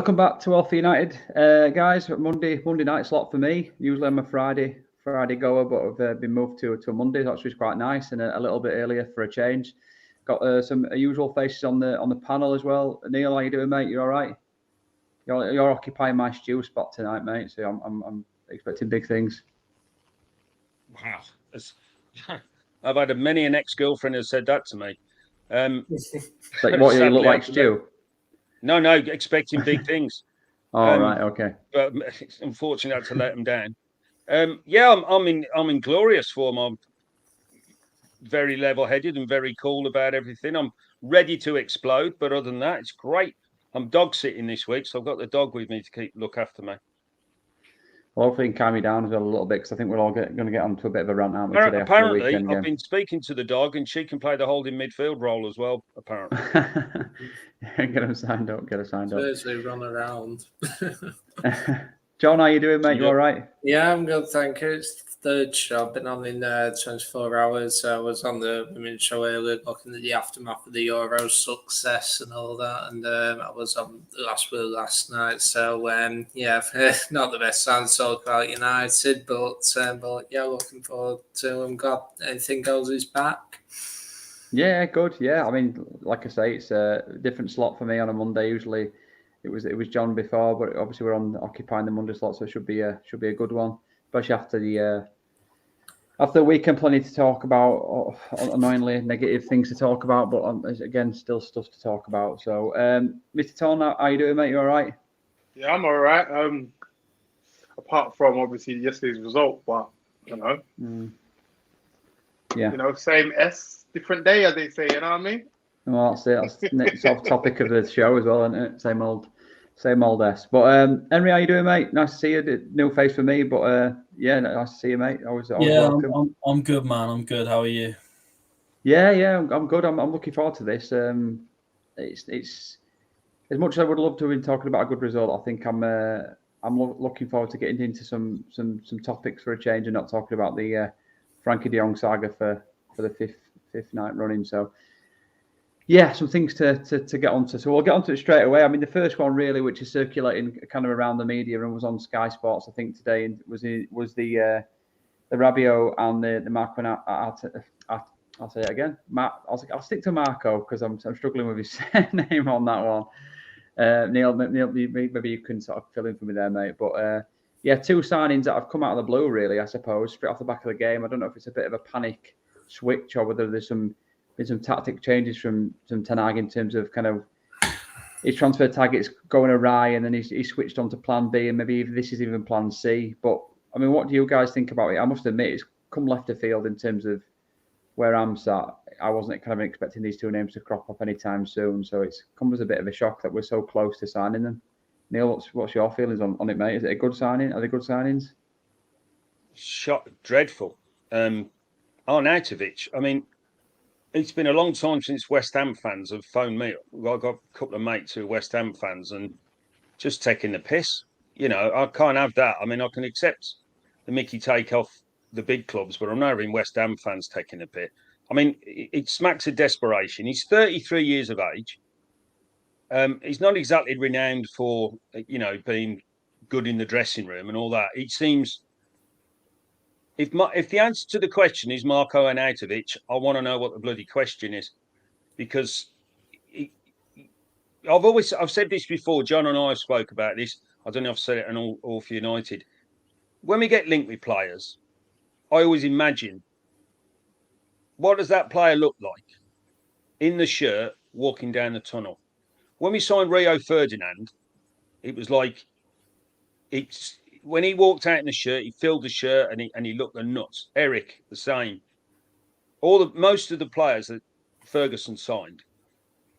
Welcome back to All for United, guys. Monday night slot for me. Usually I'm a Friday goer, but I've been moved to a Monday. That's just quite nice and a little bit earlier for a change. Got some usual faces on the panel as well. Neil, how you doing, mate? You all right? You're occupying my stew spot tonight, mate. So I'm expecting big things. Wow, I've had many an ex-girlfriend has said that to me. Like, what you look like stew? No, expecting big things. Right, okay. But unfortunately, I had to let them down. I'm in glorious form. I'm very level-headed and very cool about everything. I'm ready to explode, but other than that, it's great. I'm dog sitting this week, so I've got the dog with me to look after me. Well, hopefully you can calm me down as well a little bit, because I think we're all going to get onto a bit of a rant, aren't we, today? Apparently, after the weekend I've been speaking to the dog, and she can play the holding midfield role as well, apparently. Get her signed up. Thursday run around. John, how you doing, mate? You all right? Yeah, I'm good, thank you. It's the third show I've been on in 24 hours. I was on the women's show earlier, looking at the aftermath of the Euro success and all that, and I was on the last night. So not the best time to talk about United, but yeah, looking forward to them. God, anything goes is back. Yeah, good. Yeah, I mean, like I say, it's a different slot for me on a Monday. Usually, it was John before, but obviously we're occupying the Monday slot, so it should be a good one, especially after the weekend. Plenty to talk about. Annoyingly, negative things to talk about, but again, still stuff to talk about. So, Mr. Torn, how you doing, mate? You all right? Yeah, I'm all right. Apart from obviously yesterday's result, but Yeah. Same different day, as they say. You know what I mean? Well, that's it. That's sort of topic of the show as well, isn't it? Same old S. But Henry, how you doing, mate? Nice to see you. New face for me, but nice to see you, mate. Always welcome. I'm good, man. I'm good. How are you? Yeah, I'm good. I'm looking forward to this. It's as much as I would love to have been talking about a good result. I think I'm looking forward to getting into some topics for a change and not talking about the Frankie de Jong saga for the fifth night running. So. Yeah, some things to get onto. So we'll get onto it straight away. I mean, the first one really, which is circulating kind of around the media and was on Sky Sports, I think today, was the Rabiot and the Marco. I'll say it again. I'll stick to Marco because I'm struggling with his name on that one. Neil, maybe you can sort of fill in for me there, mate. But two signings that have come out of the blue, really. I suppose straight off the back of the game. I don't know if it's a bit of a panic switch or whether there's some tactic changes from Ten Hag in terms of kind of his transfer targets going awry, and then he switched on to Plan B, and maybe this is even Plan C. But I mean, what do you guys think about it? I must admit, it's come left of field in terms of where I'm sat. I wasn't kind of expecting these two names to crop up anytime soon, so it's come as a bit of a shock that we're so close to signing them. Neil, what's your feelings on it, mate? Is it a good signing? Are they good signings? Dreadful. Arnautovic. I mean, it's been a long time since West Ham fans have phoned me up. I've got a couple of mates who are West Ham fans and just taking the piss. I can't have that. I mean, I can accept the Mickey take off the big clubs, but I'm not having West Ham fans taking the piss. I mean, it smacks of desperation. He's 33 years of age. He's not exactly renowned for, being good in the dressing room and all that. It seems... If the answer to the question is Marco Arnautovic, I want to know what the bloody question is, because I've said this before. John and I have spoke about this. I don't know if I've said it on All for United. When we get linked with players, I always imagine, what does that player look like in the shirt walking down the tunnel? When we signed Rio Ferdinand, it was like when he walked out in the shirt, he filled the shirt and he looked the nuts. Eric, the same. Most of the players that Ferguson signed,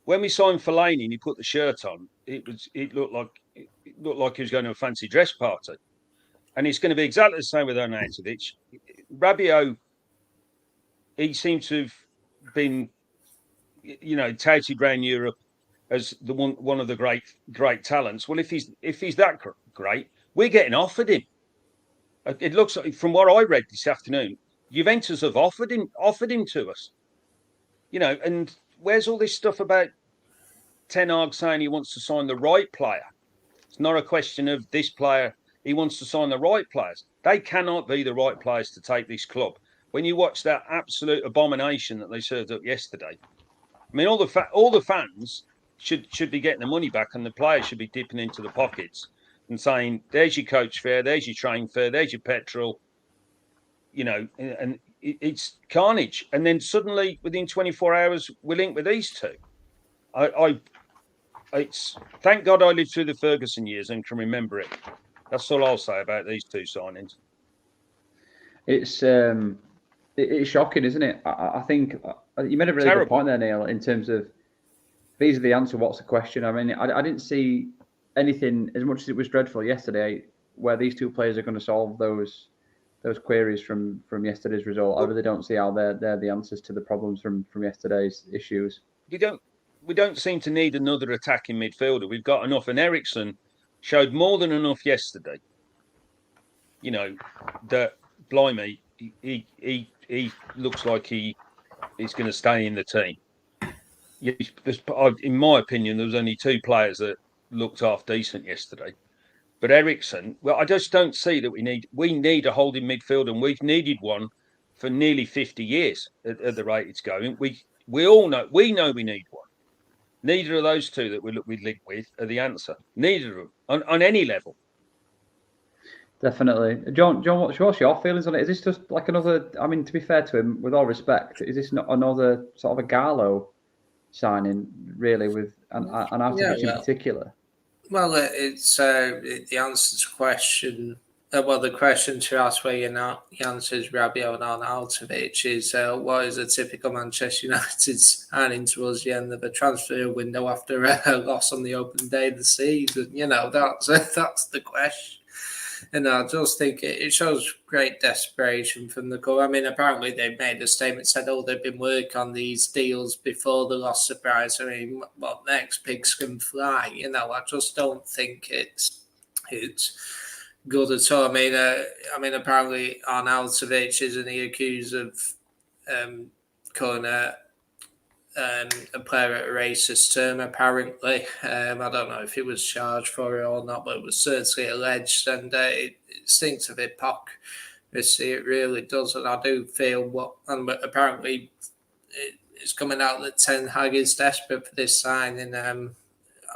when we signed Fellaini and he put the shirt on, it looked like he was going to a fancy dress party. And it's going to be exactly the same with Arnautovic. Rabiot, he seems to have been, touted around Europe as the one of the great talents. Well, if he's that great, we're getting offered him. It looks like, from what I read this afternoon, Juventus have offered him to us. And where's all this stuff about Ten Hag saying he wants to sign the right player? not a question of this player. He wants to sign the right players. They cannot be the right players to take this club. When you watch that absolute abomination that they served up yesterday, I mean, all the fans should be getting the money back, and the players should be dipping into the pockets and saying, "There's your coach fare, there's your train fare, there's your petrol." You know, and it's carnage. And then suddenly, within 24 hours, we're linked with these two. It's thank God I lived through the Ferguson years and can remember it. That's all I'll say about these two signings. It's shocking, isn't it? I think you made a really good point there, Neil, in terms of these are the answer. What's the question? I mean, I didn't see anything, as much as it was dreadful yesterday, where these two players are going to solve those queries from yesterday's result. I really don't see how they're the answers to the problems from yesterday's issues. We don't seem to need another attacking midfielder. We've got enough, and Eriksen showed more than enough yesterday. You know, that blimey, he looks like he's going to stay in the team. In my opinion, there was only two players that looked half decent yesterday. But Eriksen, well, I just don't see that we need a holding midfield, and we've needed one for nearly 50 years at the rate it's going. We all know we need one. Neither of those two that we link with are the answer. Neither of them on any level. Definitely, John. What's your feelings on it? Is this just like another? I mean, to be fair to him, with all respect, is this not another sort of a Gallo signing, really, with an Arnautovic in particular? Well, it's the answer to question. The question to ask where your answer is Rabiot Arnautovic is what is a typical Manchester United signing towards the end of a transfer window after a loss on the opening day of the season? You know, that's the question. And I just think it shows great desperation from the club. I mean, apparently they made a statement, said, they've been working on these deals before the loss of Bryce. I mean, what next? Pigs can fly. You know, I just don't think it's good at all. I mean, apparently Arnautovic isn't he accused of calling a player at a racist term, apparently. I don't know if he was charged for it or not, but it was certainly alleged, and it stinks of hypocrisy. It really does, and I do feel and apparently it's coming out that Ten Hag is desperate for this signing. I'm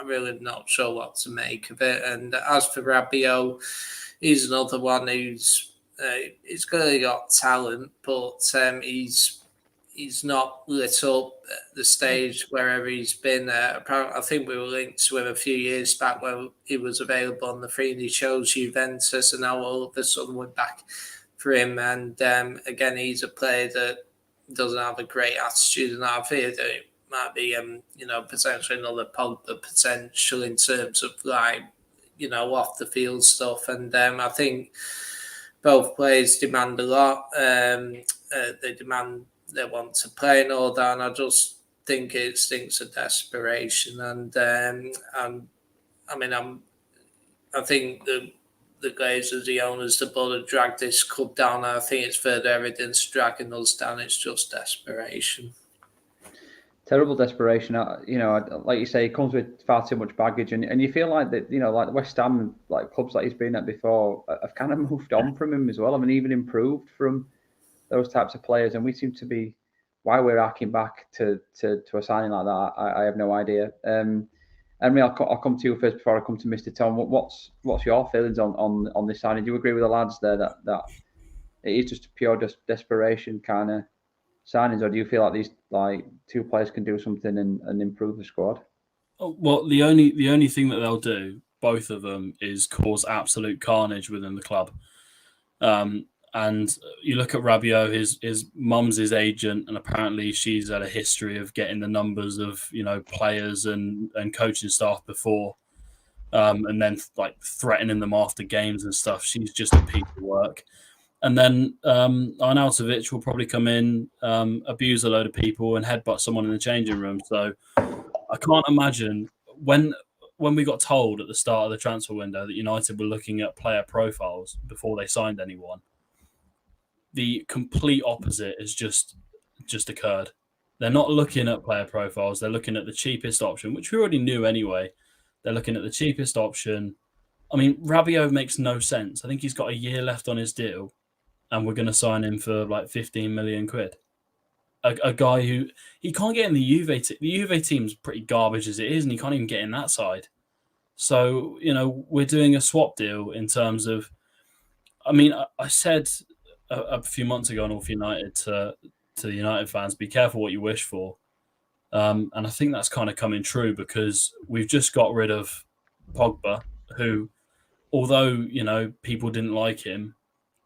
really not sure what to make of it. And as for Rabiot, he's another one who's clearly got talent, but he's not lit up at the stage wherever he's been. I think we were linked to him a few years back when he was available on the free and he chose Juventus, and now all of a sudden we're back for him. And again, he's a player that doesn't have a great attitude, and I fear that it might be, potentially another potential in terms of off the field stuff. And I think both players demand a lot. They want to play and all that, and I just think it stinks of desperation. And I think the Glazers, the owners, the board have dragged this club down. I think it's further evidence dragging us down. It's just desperation. Terrible desperation. Like you say, it comes with far too much baggage, and you feel like that. Like West Ham, like clubs that he's been at before, have kind of moved on from him as well. I mean, even improved from those types of players, and we seem to be why we're arcing back to a signing like that. I have no idea. Emily, I'll come to you first before I come to Mr. Tom. What's your feelings on this signing? Do you agree with the lads there that it is just a pure desperation kind of signings, or do you feel like these two players can do something and improve the squad? Well, the only thing that they'll do, both of them, is cause absolute carnage within the club. And you look at Rabiot, his mum's his agent, and apparently she's had a history of getting the numbers of players and coaching staff before, and then threatening them after games and stuff. She's just a piece of work. And then Arnautovic will probably come in, abuse a load of people, and headbutt someone in the changing room. So I can't imagine when we got told at the start of the transfer window that United were looking at player profiles before they signed anyone. The complete opposite has just occurred. They're not looking at player profiles. They're looking at the cheapest option, which we already knew anyway. They're looking at the cheapest option, I mean, Rabiot makes no sense. I think he's got a year left on his deal, and we're going to sign him for like 15 million quid. A guy who he can't get in the Juve team. The Juve team's pretty garbage as it is, and he can't even get in that side. So, we're doing a swap deal in terms of. I mean, I said a few months ago on All for United to the United fans, be careful what you wish for. And I think that's kind of coming true because we've just got rid of Pogba, who, although, people didn't like him,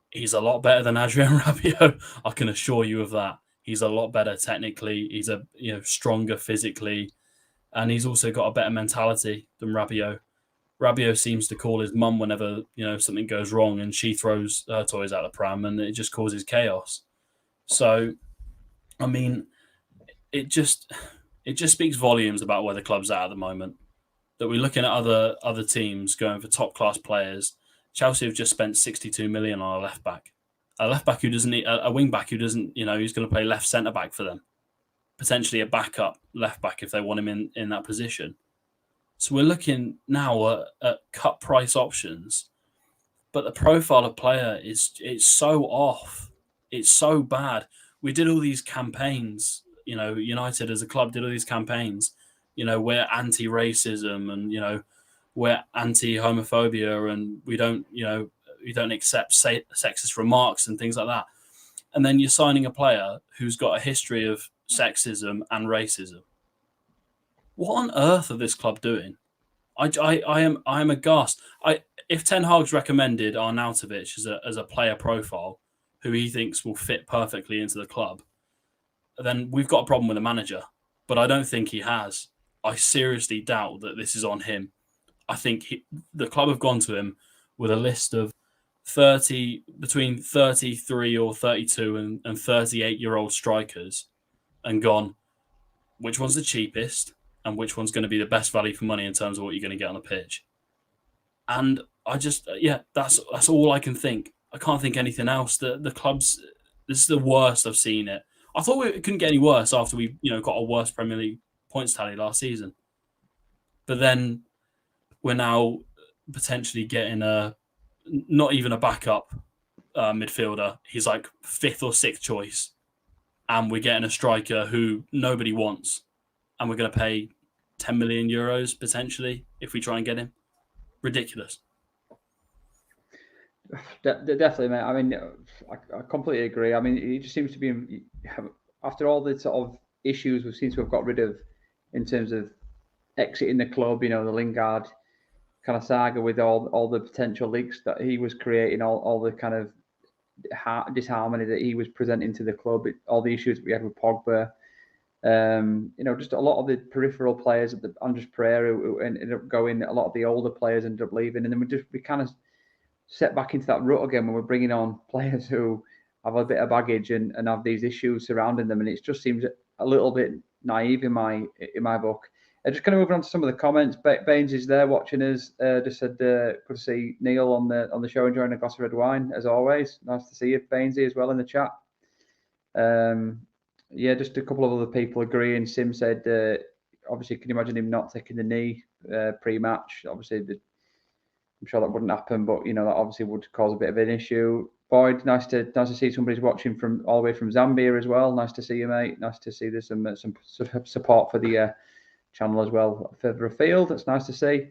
he's a lot better than Adrien Rabiot. I can assure you of that. He's a lot better technically. He's stronger physically, and he's also got a better mentality than Rabiot. Rabiot seems to call his mum whenever something goes wrong, and she throws her toys out the pram, and it just causes chaos. So, I mean, it just speaks volumes about where the club's at the moment. That we're looking at other teams going for top class players. Chelsea have just spent 62 million on a left back who doesn't need a wing back who doesn't who's going to play left centre back for them, potentially a backup left back if they want him in that position. So we're looking now at cut price options, but the profile of player it's so off, it's so bad. We did all these campaigns, United as a club did all these campaigns, we're anti-racism and we're anti-homophobia and we don't accept sexist remarks and things like that. And then you're signing a player who's got a history of sexism and racism. What on earth are this club doing? I am aghast. If Ten Hag's recommended Arnautovic as a player profile who he thinks will fit perfectly into the club, then we've got a problem with the manager. But I don't think he has. I seriously doubt that this is on him. I think the club have gone to him with a list of between 33 or 32 and 38-year-old strikers and gone, which one's the cheapest and which one's going to be the best value for money in terms of what you're going to get on the pitch. And I just, that's all I can think. I can't think anything else. The clubs, this is the worst I've seen it. I thought it couldn't get any worse after we, got a worse Premier League points tally last season. But then we're now potentially getting not even a backup midfielder. He's like 5th or 6th choice. And we're getting a striker who nobody wants. And we're going to pay 10 million euros potentially if we try and get him. Ridiculous. Definitely, mate. I mean, I completely agree. I mean, it just seems to be, after all the sort of issues we seem to have got rid of in terms of exiting the club, the Lingard kind of saga with all the potential leaks that he was creating, all the kind of disharmony that he was presenting to the club, all the issues that we had with Pogba, just a lot of the peripheral players at the Andres Pereira who ended up going, a lot of the older players ended up leaving, and then we kind of set back into that rut again when we're bringing on players who have a bit of baggage and have these issues surrounding them, and it just seems a little bit naive in my book. Just kind of moving on to some of the comments. Baines is there watching us. Just said good to see Neil on the show, enjoying a glass of red wine as always. Nice to see you, Bainesy, as well in the chat. Just a couple of other people agreeing. Sim said, obviously, can you imagine him not taking the knee pre-match? Obviously, I'm sure that wouldn't happen, but that obviously would cause a bit of an issue. Boyd, nice to see somebody's watching from all the way from Zambia as well. Nice to see you, mate. Nice to see there's some support for the channel as well further afield. That's nice to see.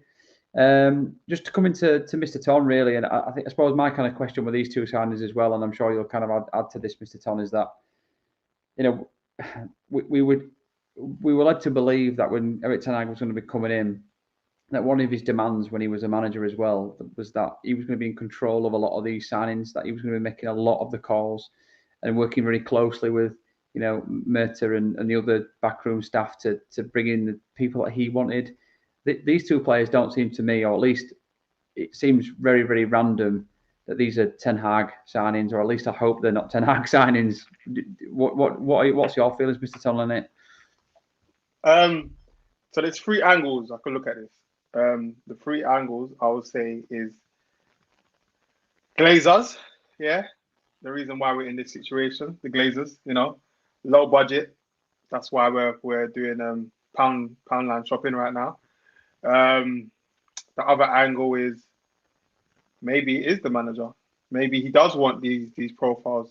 Just to come into Mr. Ton really, and I suppose my kind of question with these two signings as well, and I'm sure you'll kind of add to this, Mr. Ton, is that we were led to believe that when Erik ten Hag was going to be coming in, that one of his demands when he was a manager as well was that he was going to be in control of a lot of these signings, that he was going to be making a lot of the calls and working very closely with Murta and the other backroom staff to bring in the people that he wanted. These two players don't seem to me, or at least it seems very, very random that these are Ten Hag signings, or at least I hope they're not Ten Hag signings. What's your feelings, Mr. Ton, on it? So there's 3 angles I could look at this. The 3 angles I would say is Glazers, the reason why we're in this situation, the Glazers, low budget. That's why we're doing Poundland shopping right now. The other angle is maybe it is the manager. Maybe he does want these profiles.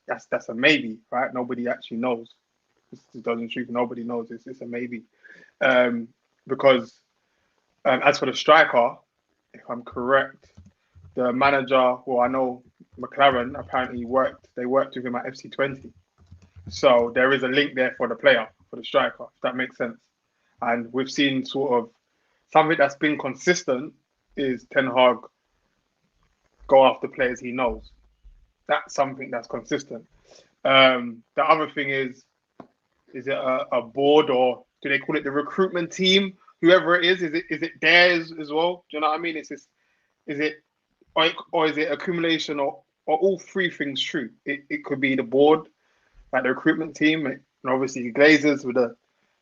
That's a maybe, right? Nobody actually knows. This doesn't truth. Nobody knows. It's a maybe, because as for the striker, if I'm correct, the manager. Well, I know McLaren apparently they worked with him at FC20, so there is a link there for the player, for the striker. If that makes sense. And we've seen sort of something that's been consistent is Ten Hag go after players he knows. That's something that's consistent. The other thing is it a board, or do they call it the recruitment team? Whoever it is it theirs as well? Do you know what I mean? Is it or is it accumulation, or all three things true? It could be the board, like the recruitment team, and obviously Glazers with a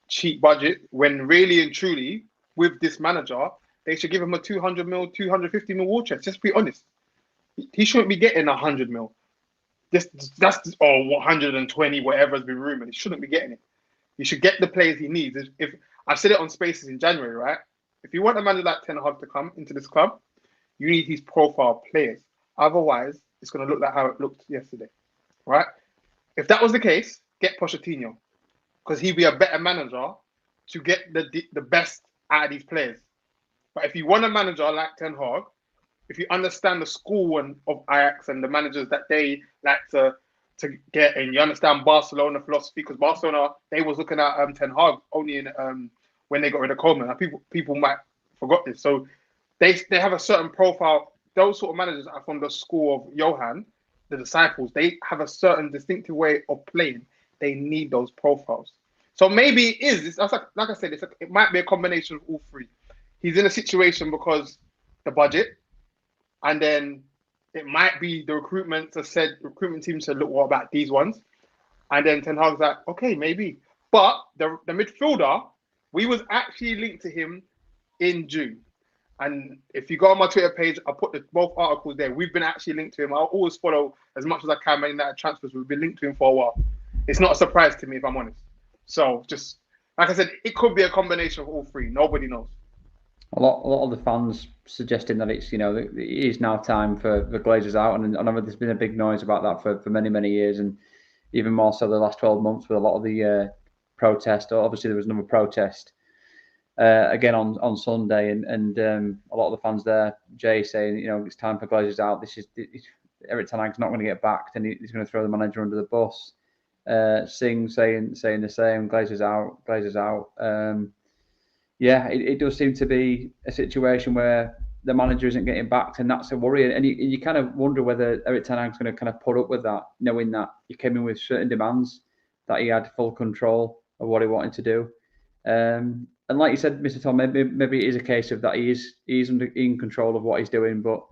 cheap budget, when really and truly with this manager they should give him a 200 mil, 250 mil war chest. Just be honest. He shouldn't be getting 100 mil. That's or 120, whatever's been rumored. He shouldn't be getting it. He should get the players he needs. If I've said it on Spaces in January, right? If you want a manager like Ten Hag to come into this club, you need his profile players. Otherwise, it's going to look like how it looked yesterday, right? If that was the case, get Pochettino, because he'd be a better manager to get the best out of these players. But if you want a manager like Ten Hag, if you understand the school of Ajax and the managers that they like to get, and you understand Barcelona philosophy, because Barcelona, they was looking at Ten Hag only in when they got rid of Coleman. People might forgot this. So they have a certain profile. Those sort of managers are from the school of Johan, the disciples. They have a certain distinctive way of playing. They need those profiles. So maybe it is. It's like I said, it might be a combination of all three. He's in a situation because the budget, and then it might be the recruitment team said, look, what about these ones? And then Ten Hag's like, okay, maybe. But the midfielder, we was actually linked to him in June. And if you go on my Twitter page, I put both articles there. We've been actually linked to him. I'll always follow as much as I can Man United transfers. We've been linked to him for a while. It's not a surprise to me, if I'm honest. So just, like I said, it could be a combination of all three. Nobody knows. A lot of the fans suggesting that it's, it is now time for the Glazers out, and I know there's been a big noise about that for many years, and even more so the last 12 months with a lot of the protest. Obviously, there was another protest again on Sunday, and a lot of the fans there, Jay saying, it's time for Glazers out. Eric Ten Hag's not going to get backed, and he's going to throw the manager under the bus. Singh saying the same, Glazers out. Yeah, it does seem to be a situation where the manager isn't getting backed, and that's a worry. And you kind of wonder whether Eric Ten Hag's going to kind of put up with that, knowing that he came in with certain demands, that he had full control of what he wanted to do. And like you said, Mr. Tom, maybe it is a case of that he's in control of what he's doing, but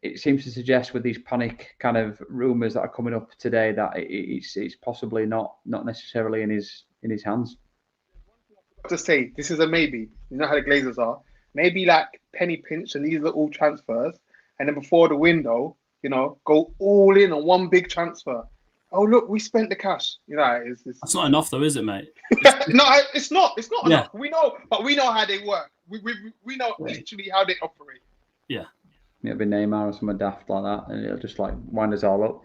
it seems to suggest with these panic kind of rumours that are coming up today that it's possibly not necessarily in his hands. To say this is a maybe. You know how the Glazers are. Maybe like penny pinch and these are all transfers, and then before the window, go all in on one big transfer. Oh look, we spent the cash. That's not enough though, is it, mate? No, it's not. It's not enough. We know, but we know how they work. We know literally how they operate. Yeah. It'll be Neymar or something daft like that, and it'll just like wind us all up.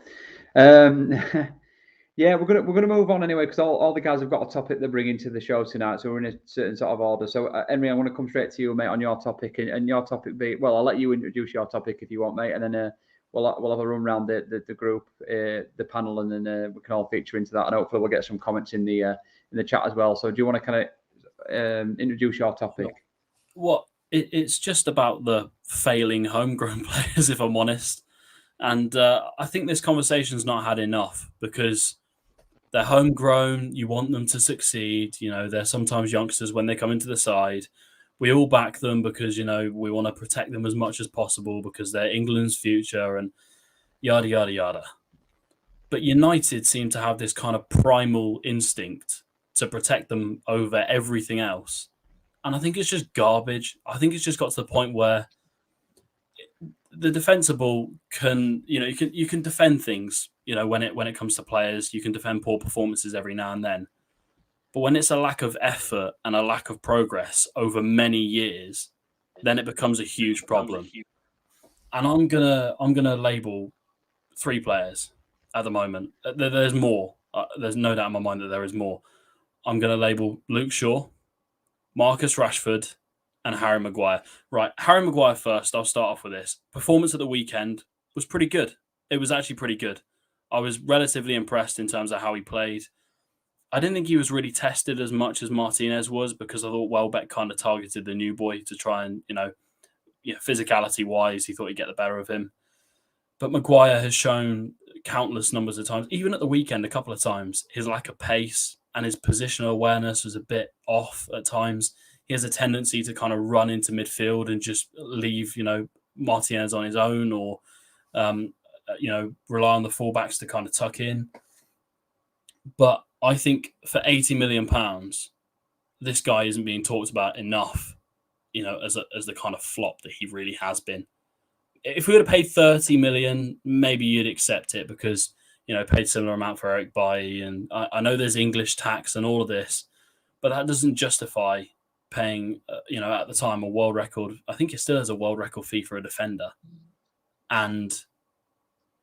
Yeah, we're gonna move on anyway, because all the guys have got a topic they're bringing to the show tonight, so we're in a certain sort of order. So, Henry, I want to come straight to you, mate, on your topic, and your topic be, well, I'll let you introduce your topic if you want, mate, and then we'll have a run around the group, the panel, and then we can all feature into that, and hopefully we'll get some comments in the chat as well. So, do you want to kind of introduce your topic? Well, it's just about the failing homegrown players, if I'm honest, and I think this conversation's not had enough, because they're homegrown. You want them to succeed. They're sometimes youngsters when they come into the side. We all back them because, we want to protect them as much as possible because they're England's future and yada, yada, yada. But United seem to have this kind of primal instinct to protect them over everything else. And I think it's just garbage. I think it's just got to the point where the defensible can, you can defend things, when it comes to players. You can defend poor performances every now and then. But when it's a lack of effort and a lack of progress over many years, then it becomes a huge problem. And I'm gonna label 3 players at the moment. There's more. There's no doubt in my mind that there is more. I'm gonna label Luke Shaw, Marcus Rashford, and Harry Maguire. Right, Harry Maguire first. I'll start off with this. Performance at the weekend was pretty good. It was actually pretty good. I was relatively impressed in terms of how he played. I didn't think he was really tested as much as Martinez was, because I thought Welbeck kind of targeted the new boy to try and, physicality-wise, he thought he'd get the better of him. But Maguire has shown countless numbers of times, even at the weekend a couple of times, his lack of pace and his positional awareness was a bit off at times. He has a tendency to kind of run into midfield and just leave, Martinez on his own, or, rely on the fullbacks to kind of tuck in. But I think for £80 million, this guy isn't being talked about enough, as the kind of flop that he really has been. If we would have paid 30 million, maybe you'd accept it, because, paid similar amount for Eric Bailly. And I know there's English tax and all of this, but that doesn't justify paying, at the time, a world record. I think it still has a world record fee for a defender. And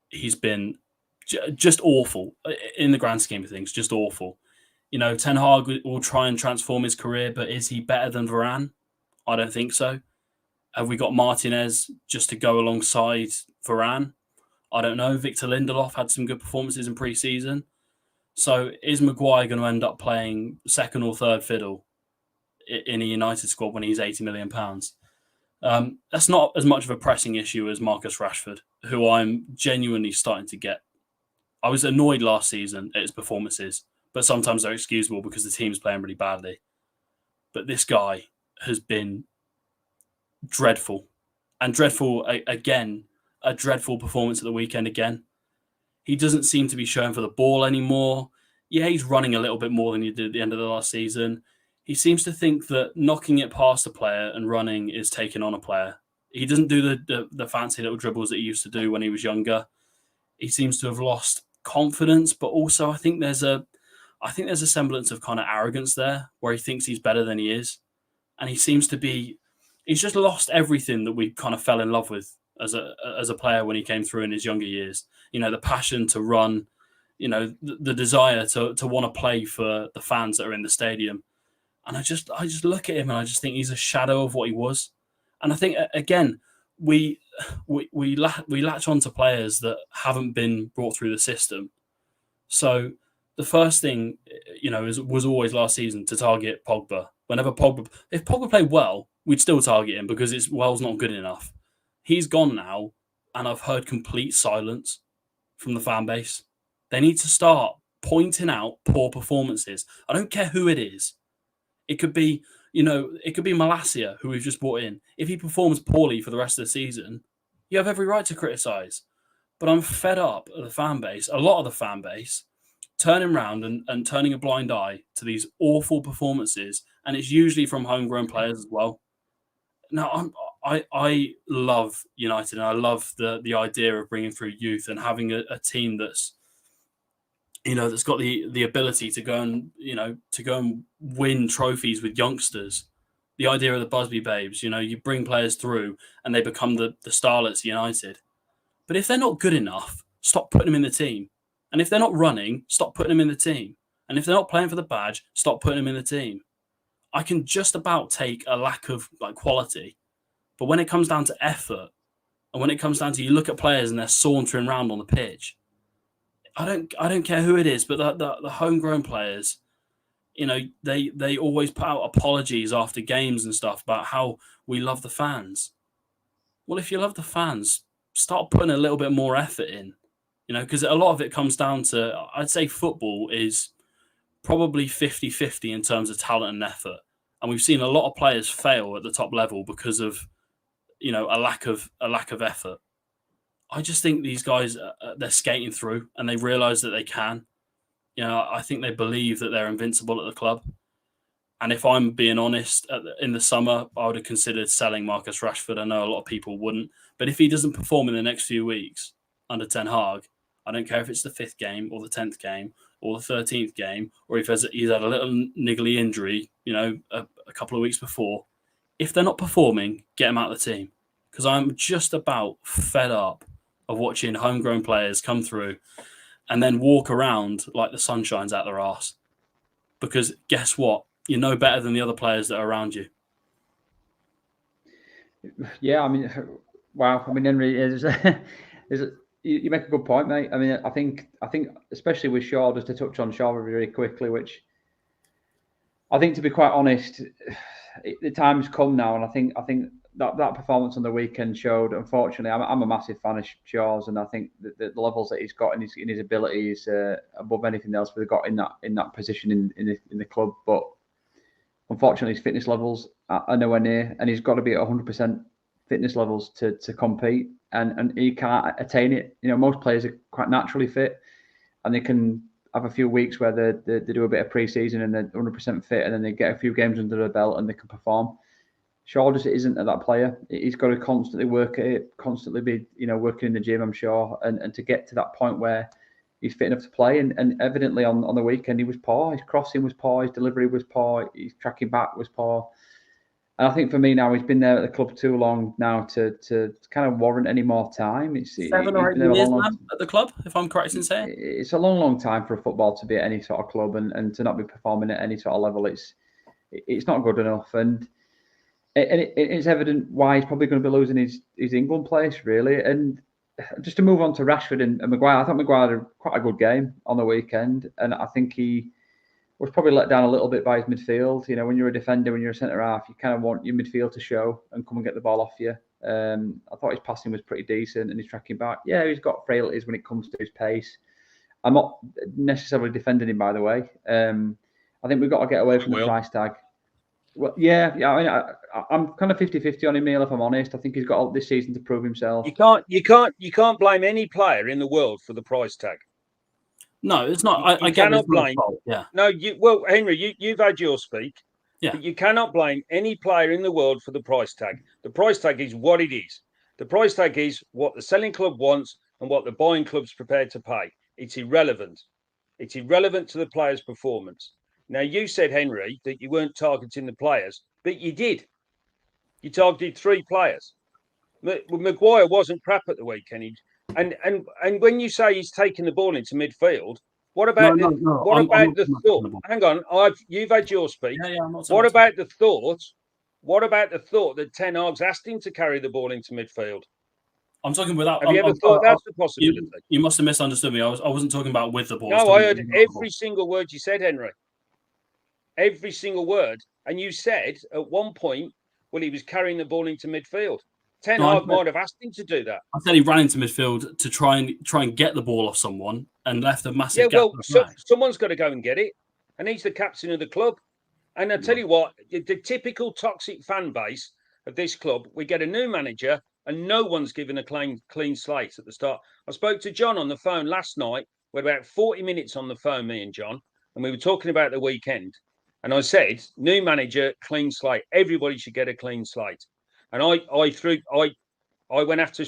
he's been just awful in the grand scheme of things, just awful. Ten Hag will try and transform his career, but is he better than Varane? I don't think so. Have we got Martinez just to go alongside Varane? I don't know. Victor Lindelof had some good performances in pre-season. So is Maguire going to end up playing second or third fiddle in a United squad when he's £80 million? That's not as much of a pressing issue as Marcus Rashford, who I'm genuinely starting to get. I was annoyed last season at his performances, but sometimes they're excusable because the team's playing really badly. But this guy has been dreadful. And dreadful again, a dreadful performance at the weekend again. He doesn't seem to be showing for the ball anymore. Yeah, he's running a little bit more than he did at the end of the last season. He seems to think that knocking it past a player and running is taking on a player. He doesn't do the fancy little dribbles that he used to do when he was younger. He seems to have lost confidence, but also I think there's a semblance of kind of arrogance there, where he thinks he's better than he is. And he seems to be, he's just lost everything that we kind of fell in love with as a player when he came through in his younger years. The passion to run, the desire to want to play for the fans that are in the stadium. And I just look at him and I just think he's a shadow of what he was. And I think, again, we latch on to players that haven't been brought through the system. So the first thing, was always last season to target Pogba. If Pogba played well, we'd still target him because Well's not good enough. He's gone now, and I've heard complete silence from the fan base. They need to start pointing out poor performances. I don't care who it is. It could be, Malacia, who we've just brought in. If he performs poorly for the rest of the season, you have every right to criticise. But I'm fed up of the fan base, a lot of the fan base, turning around and turning a blind eye to these awful performances. And it's usually from homegrown players as well. Now, I love United, and I love the idea of bringing through youth and having a team that's, that's got the ability to go and win trophies with youngsters. The idea of the Busby Babes, you bring players through and they become the starlets United. But if they're not good enough, stop putting them in the team. And if they're not running, stop putting them in the team. And if they're not playing for the badge, stop putting them in the team. I can just about take a lack of quality. But when it comes down to effort, and when it comes down to you look at players and they're sauntering around on the pitch, I don't care who it is, but the homegrown players, they always put out apologies after games and stuff about how we love the fans. Well, if you love the fans, start putting a little bit more effort in, because a lot of it comes down to, I'd say football is probably 50-50 in terms of talent and effort. And we've seen a lot of players fail at the top level because of, a lack of effort. I just think these guys, they're skating through and they realise that they can. I think they believe that they're invincible at the club. And if I'm being honest, in the summer, I would have considered selling Marcus Rashford. I know a lot of people wouldn't. But if he doesn't perform in the next few weeks under Ten Hag, I don't care if it's the 5th game or the 10th game or the 13th game, or if he's had a little niggly injury, a couple of weeks before. If they're not performing, get them out of the team. because I'm just about fed up of watching homegrown players come through and then walk around like the sun shines out their arse. Because guess what? You're no better than the other players that are around you. Yeah, I mean, wow. I mean, Henry, you make a good point, mate. I mean, I think especially with Shaw, just to touch on Shaw very quickly, which I think, to be quite honest, the time's come now, and I think that performance on the weekend showed. Unfortunately, I'm a massive fan of Shaw's, and I think the levels that he's got in his ability is above anything else we've got in that position in the club. But unfortunately, his fitness levels are nowhere near, and he's got to be at 100% fitness levels to compete, and he can't attain it. You know, most players are quite naturally fit, and they can have a few weeks where they do a bit of pre-season and they're 100% fit, and then they get a few games under their belt and they can perform. Shaw just isn't that player. He's got to constantly work at it, constantly be, working in the gym, I'm sure, and to get to that point where he's fit enough to play. And evidently on the weekend he was poor. His crossing was poor, his delivery was poor, his tracking back was poor. And I think for me now, he's been there at the club too long now to kind of warrant any more time. It's 7 or 8 years at the club, if I'm correct in saying. It's a long time for a football to be at any sort of club and to not be performing at any sort of level. It's not good enough. And it's evident why he's probably going to be losing his England place, really. And just to move on to Rashford and Maguire, I thought Maguire had quite a good game on the weekend. And I think he was probably let down a little bit by his midfield. You know, when you're a defender, when you're a centre-half, you kind of want your midfield to show and come and get the ball off you. I thought his passing was pretty decent and his tracking back. Yeah, he's got frailties when it comes to his pace. I'm not necessarily defending him, by the way. I think we've got to get away from the price tag. Well, yeah. I mean, I'm kind of 50-50 on him, Neil, if I'm honest. I think he's got all this season to prove himself. You can't blame any player in the world for the price tag. No, it's not. I cannot blame. Yeah. No, Henry, you've had your speak. Yeah. But you cannot blame any player in the world for the price tag. The price tag is what it is. The price tag is what the selling club wants and what the buying club's prepared to pay. It's irrelevant. It's irrelevant to the player's performance. Now, you said, Henry, that you weren't targeting the players, but you did. You targeted 3 players. Maguire wasn't crap at the weekend. And when you say he's taking the ball into midfield, what about the thought? Hang on, you've had your speech. Yeah, what about the thought? What about the thought that Ten Hag's asked him to carry the ball into midfield? I'm talking without. Have you ever thought that's a possibility? You must have misunderstood me. I wasn't talking about with the ball. No, I heard every single word you said, Henry. Every single word, and you said at one point, well, he was carrying the ball into midfield. Ten Hag might have asked him to do that. I said he ran into midfield to try and get the ball off someone and left a massive gap. Well, someone's got to go and get it, and he's the captain of the club. And I tell you what, the typical toxic fan base of this club, we get a new manager and no one's given a clean slate at the start. I spoke to John on the phone last night. We had about 40 minutes on the phone, me and John, and we were talking about the weekend. And I said, new manager, clean slate. Everybody should get a clean slate. And I went after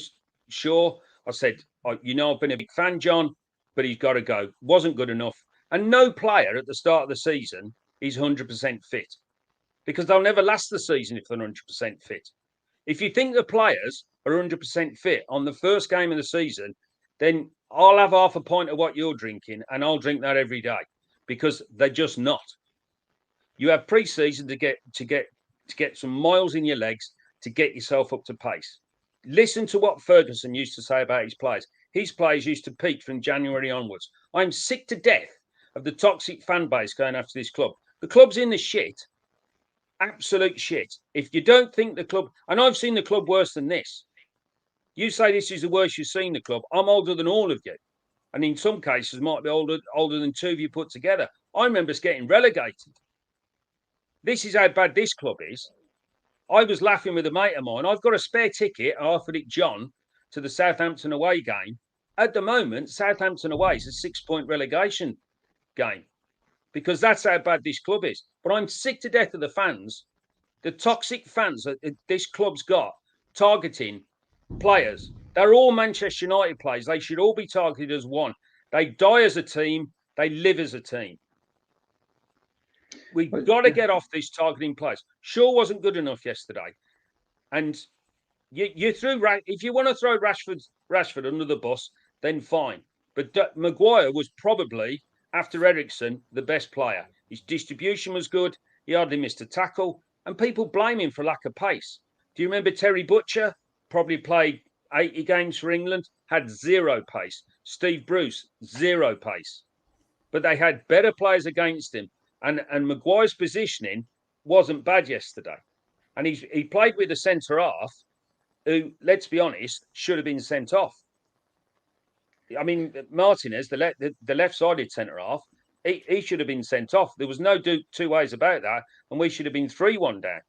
Shaw. I said, I've been a big fan, John, but he's got to go. Wasn't good enough. And no player at the start of the season is 100% fit, because they'll never last the season if they're 100% fit. If you think the players are 100% fit on the first game of the season, then I'll have half a pint of what you're drinking and I'll drink that every day, because they're just not. You have pre-season to get some miles in your legs to get yourself up to pace. Listen to what Ferguson used to say about his players. His players used to peak from January onwards. I'm sick to death of the toxic fan base going after this club. The club's in the shit. Absolute shit. If you don't think the club, and I've seen the club worse than this. You say this is the worst you've seen the club. I'm older than all of you. And in some cases might be older than 2 of you put together. I remember us getting relegated. This is how bad this club is. I was laughing with a mate of mine. I've got a spare ticket. I offered it John to the Southampton away game. At the moment, Southampton away is a 6-point relegation game, because that's how bad this club is. But I'm sick to death of the fans, the toxic fans that this club's got targeting players. They're all Manchester United players. They should all be targeted as one. They die as a team. They live as a team. We've got to get off this targeting players. Shaw wasn't good enough yesterday. And you threw if you want to throw Rashford under the bus, then fine. But Maguire was probably, after Eriksen, the best player. His distribution was good. He hardly missed a tackle, and people blame him for lack of pace. Do you remember Terry Butcher? Probably played 80 games for England, had zero pace. Steve Bruce, zero pace. But they had better players against him, and Maguire's positioning wasn't bad yesterday. And he played with a centre half who, let's be honest, should have been sent off. I mean, Martinez, the left-sided centre half, he should have been sent off. There was no two ways about that, and we should have been 3-1 down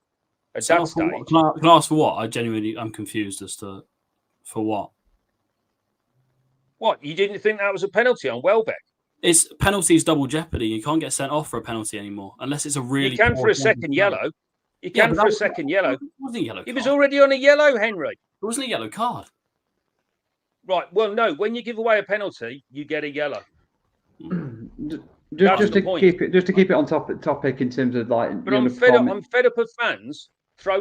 at that stage. Can I ask for what? I'm confused as to for what. What, you didn't think that was a penalty on Welbeck? It's penalties double jeopardy. You can't get sent off for a penalty anymore unless it's a really. You can for a second yellow. You can for a second yellow. It wasn't a yellow card. He was already on a yellow, Henry. It wasn't a yellow card. Right. Well, no. When you give away a penalty, you get a yellow. Just to keep it on topic in terms of like. But I'm fed up of fans throw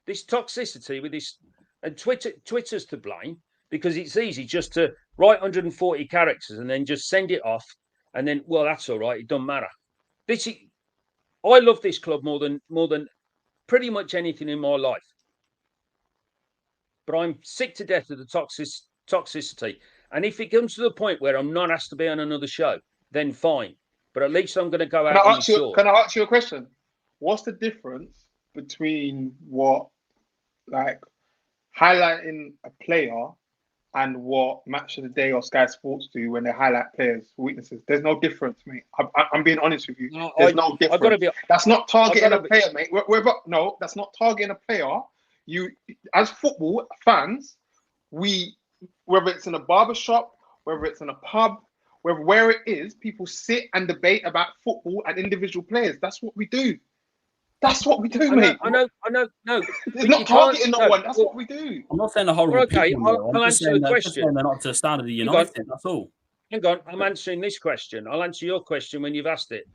this toxicity with this, and Twitter's to blame because it's easy just to write 140 characters and then just send it off, and then that's all right. It doesn't matter. I love this club more than pretty much anything in my life. But I'm sick to death of the toxicity. And if it comes to the point where I'm not asked to be on another show, then fine. But at least I'm going to go out. Can I ask you a question? What's the difference between highlighting a player and what Match of the Day or Sky Sports do when they highlight players' weaknesses? There's no difference, mate. I'm being honest with you. There's no difference. That's not targeting a player, mate. That's not targeting a player. You, as football fans, whether it's in a barbershop, whether it's in a pub, where it is, people sit and debate about football and individual players. That's what we do. That's what we do, mate. I know. No, it's not targeting no one. That's what we do. I'm not saying a horrible. Okay, I'll answer the question. They're not to the standard of United. That's all. Hang on, I'm answering this question. I'll answer your question when you've asked it.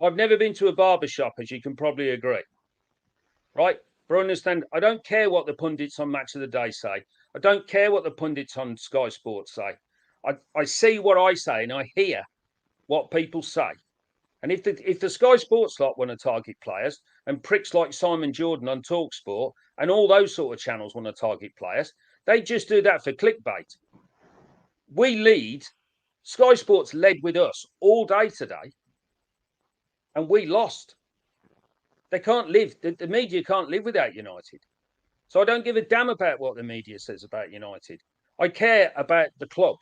I've never been to a barber shop, as you can probably agree. Right? But understand, I don't care what the pundits on Match of the Day say. I don't care what the pundits on Sky Sports say. I see what I say and I hear what people say. And if the Sky Sports lot want to target players and pricks like Simon Jordan on TalkSport and all those sort of channels want to target players, they just do that for clickbait. We lead. Sky Sports led with us all day today, and we lost. They can't live. The media can't live without United. So I don't give a damn about what the media says about United. I care about the club.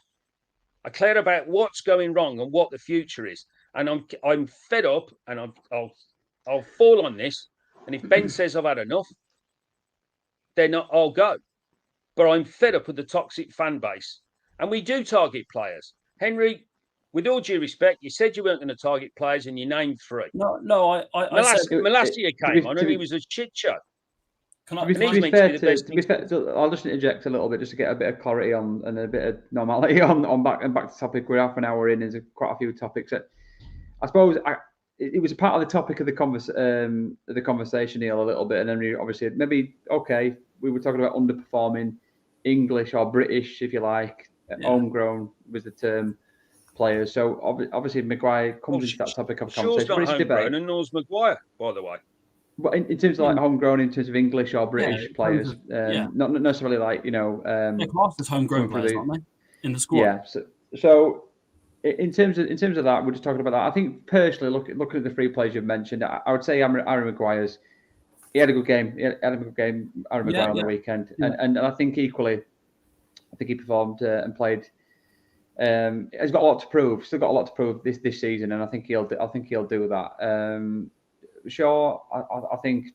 I care about what's going wrong and what the future is. And I'm fed up, and I'll fall on this. And if Ben says I've had enough, then I'll go. But I'm fed up with the toxic fan base. And we do target players. Henry, with all due respect, you said you weren't going to target players, and you named 3. No, Malacia came on, and he was a shit show. To be fair, I'll just interject a little bit just to get a bit of clarity on and a bit of normality on back to topic. We're half an hour in. There's quite a few topics that I suppose it was a part of the topic of the conversation, Neil, a little bit, and then we obviously we were talking about underperforming English or British, if you like, homegrown was the term. Players. So obviously Maguire comes into that topic of conversation. Shaw's not homegrown, and nor's Maguire, by the way. But in terms of like homegrown, in terms of English or British players, not necessarily like class as homegrown players, aren't they? In the squad. Yeah. So in terms of that, we're just talking about that. I think personally, looking at the 3 players you've mentioned, I would say Aaron Maguire's. He had a good game. Aaron Maguire on the weekend, and I think equally, he performed and played. He's got a lot to prove. Still got a lot to prove this season, and I think he'll do that. Shaw, I think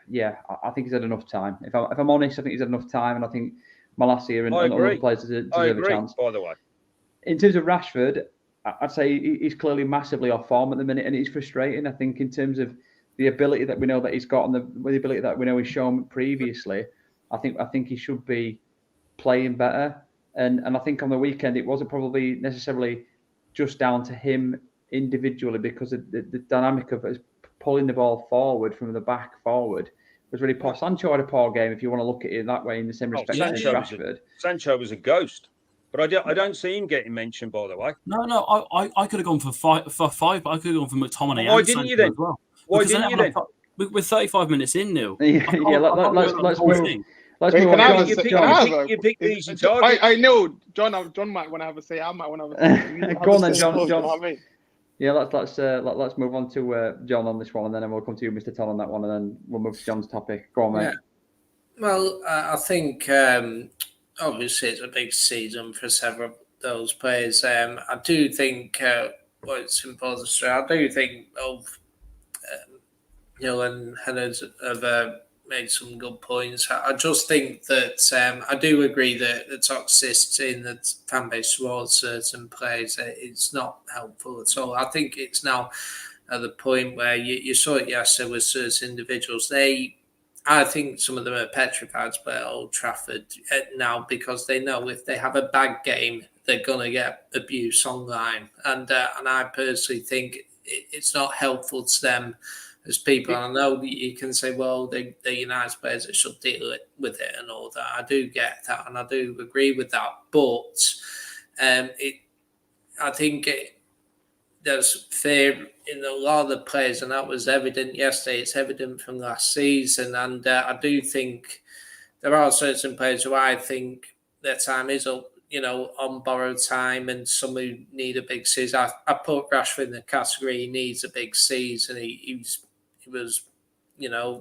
he's had enough time. If I'm honest, I think he's had enough time, and I think Malacia and other players deserve a chance. By the way, in terms of Rashford, I'd say he's clearly massively off form at the minute, and it's frustrating. I think in terms of the ability that we know that he's got and the ability that we know he's shown previously, I think he should be playing better. And I think on the weekend it wasn't probably necessarily just down to him individually because of the dynamic of pulling the ball forward from the back forward was really poor. Sancho had a poor game, if you want to look at it that way, in the same respect as Rashford. Sancho was a ghost, but I don't see him getting mentioned, by the way. No, I could have gone for five, but I could have gone for McTominay. Why didn't you then? As well. Why didn't you then? We're 35 minutes in, Neil. Let's move. Let's Wait, move on. You pick the easy target. I know John might want to have a say. I might want to have a say. Go on then, John. You know what I mean? Yeah, let's move on to John on this one, and then we'll come to you, Mr. Ton, on that one, and then we'll move to John's topic. Go on, mate. Yeah. Well, I think obviously it's a big season for several of those players. I do think what's important to say, I do think both Neil and Hennard have made some good points. I just think that I do agree that the toxicity in the fan base towards certain players, it's not helpful at all. I think it's now at the point where you saw it yesterday with certain individuals. I think some of them are petrified at Old Trafford now, because they know if they have a bad game, they're going to get abuse online. And I personally think it's not helpful to them as people. I know you can say, well, they're United players that should deal with it and all that. I do get that, and I do agree with that. But I think there's fear in a lot of the players, and that was evident yesterday. It's evident from last season. And I do think there are certain players who I think their time is up, on borrowed time, and some who need a big season. I put Rashford in the category. He needs a big season. He was,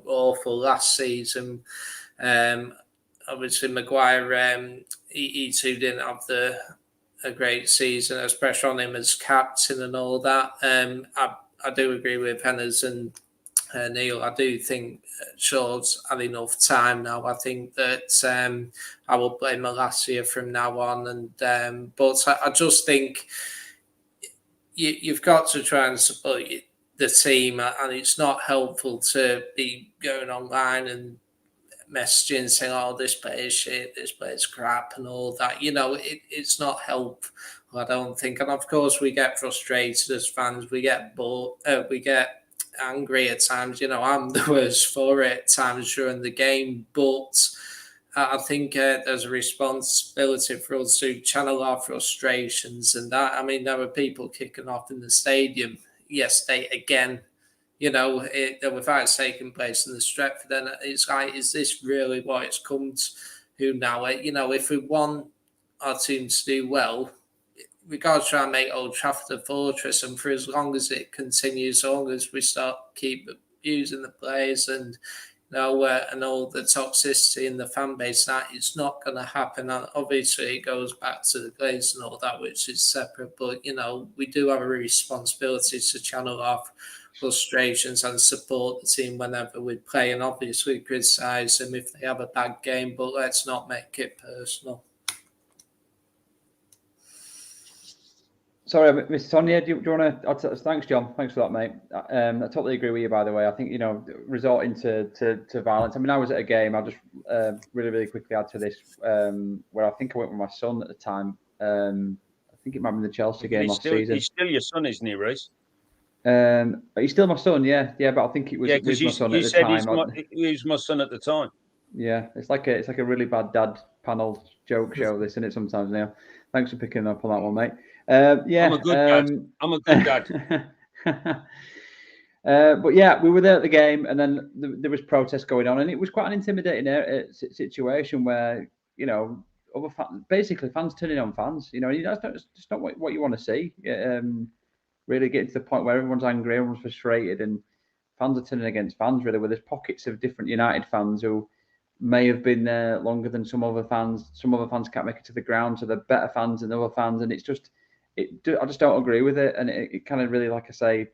awful last season. Obviously, Maguire, he too didn't have a great season. There's pressure on him as captain and all that. I do agree with Henners and Neil. I do think Shaw's had enough time now. I think that I will play Malacia from now on. And but I just think you've got to try and support the team, and it's not helpful to be going online and messaging saying, "Oh, this player's shit, this player's crap," and all that. It's not helpful, I don't think. And of course, we get frustrated as fans. We get bored. We get angry at times. I'm the worst for it at times during the game, but I think there's a responsibility for us to channel our frustrations and that. I mean, there were people kicking off in the stadium yesterday again. There were fights taking place in the Stretford, then it's like, is this really what it's come to now? If we want our team to do well, we've got to try and make Old Trafford a fortress, and for as long as it continues, as long as we keep abusing the players and and all the toxicity in the fan base, that it's not going to happen. And obviously, it goes back to the Glazers and all that, which is separate. But we do have a responsibility to channel our frustrations and support the team whenever we play, and obviously criticise them if they have a bad game. But let's not make it personal. Sorry, Mr. Sonia, do you want to? Thanks, John. Thanks for that, mate. I totally agree with you. By the way, I think resorting to violence. I mean, I was at a game. I'll just really quickly add to this, where I think I went with my son at the time. I think it might have been the Chelsea game last season. He's still your son, isn't he, Reece? He's still my son, yeah. But I think it was my son at the time. He was my son at the time. Yeah, it's like a really bad dad panel joke show, this, isn't it? Sometimes now. Thanks for picking up on that one, mate. Yeah, I'm a good dad. I'm a good dad. But yeah, we were there at the game, and then there was protests going on, and it was quite an intimidating situation where other basically fans turning on fans. That's just not what you want to see. Really getting to the point where everyone's angry, everyone's frustrated, and fans are turning against fans. Really, where there's pockets of different United fans who may have been there longer than some other fans. Some other fans can't make it to the ground, so they're better fans than other fans, and it's just. I just don't agree with it, and it kind of really, like I say,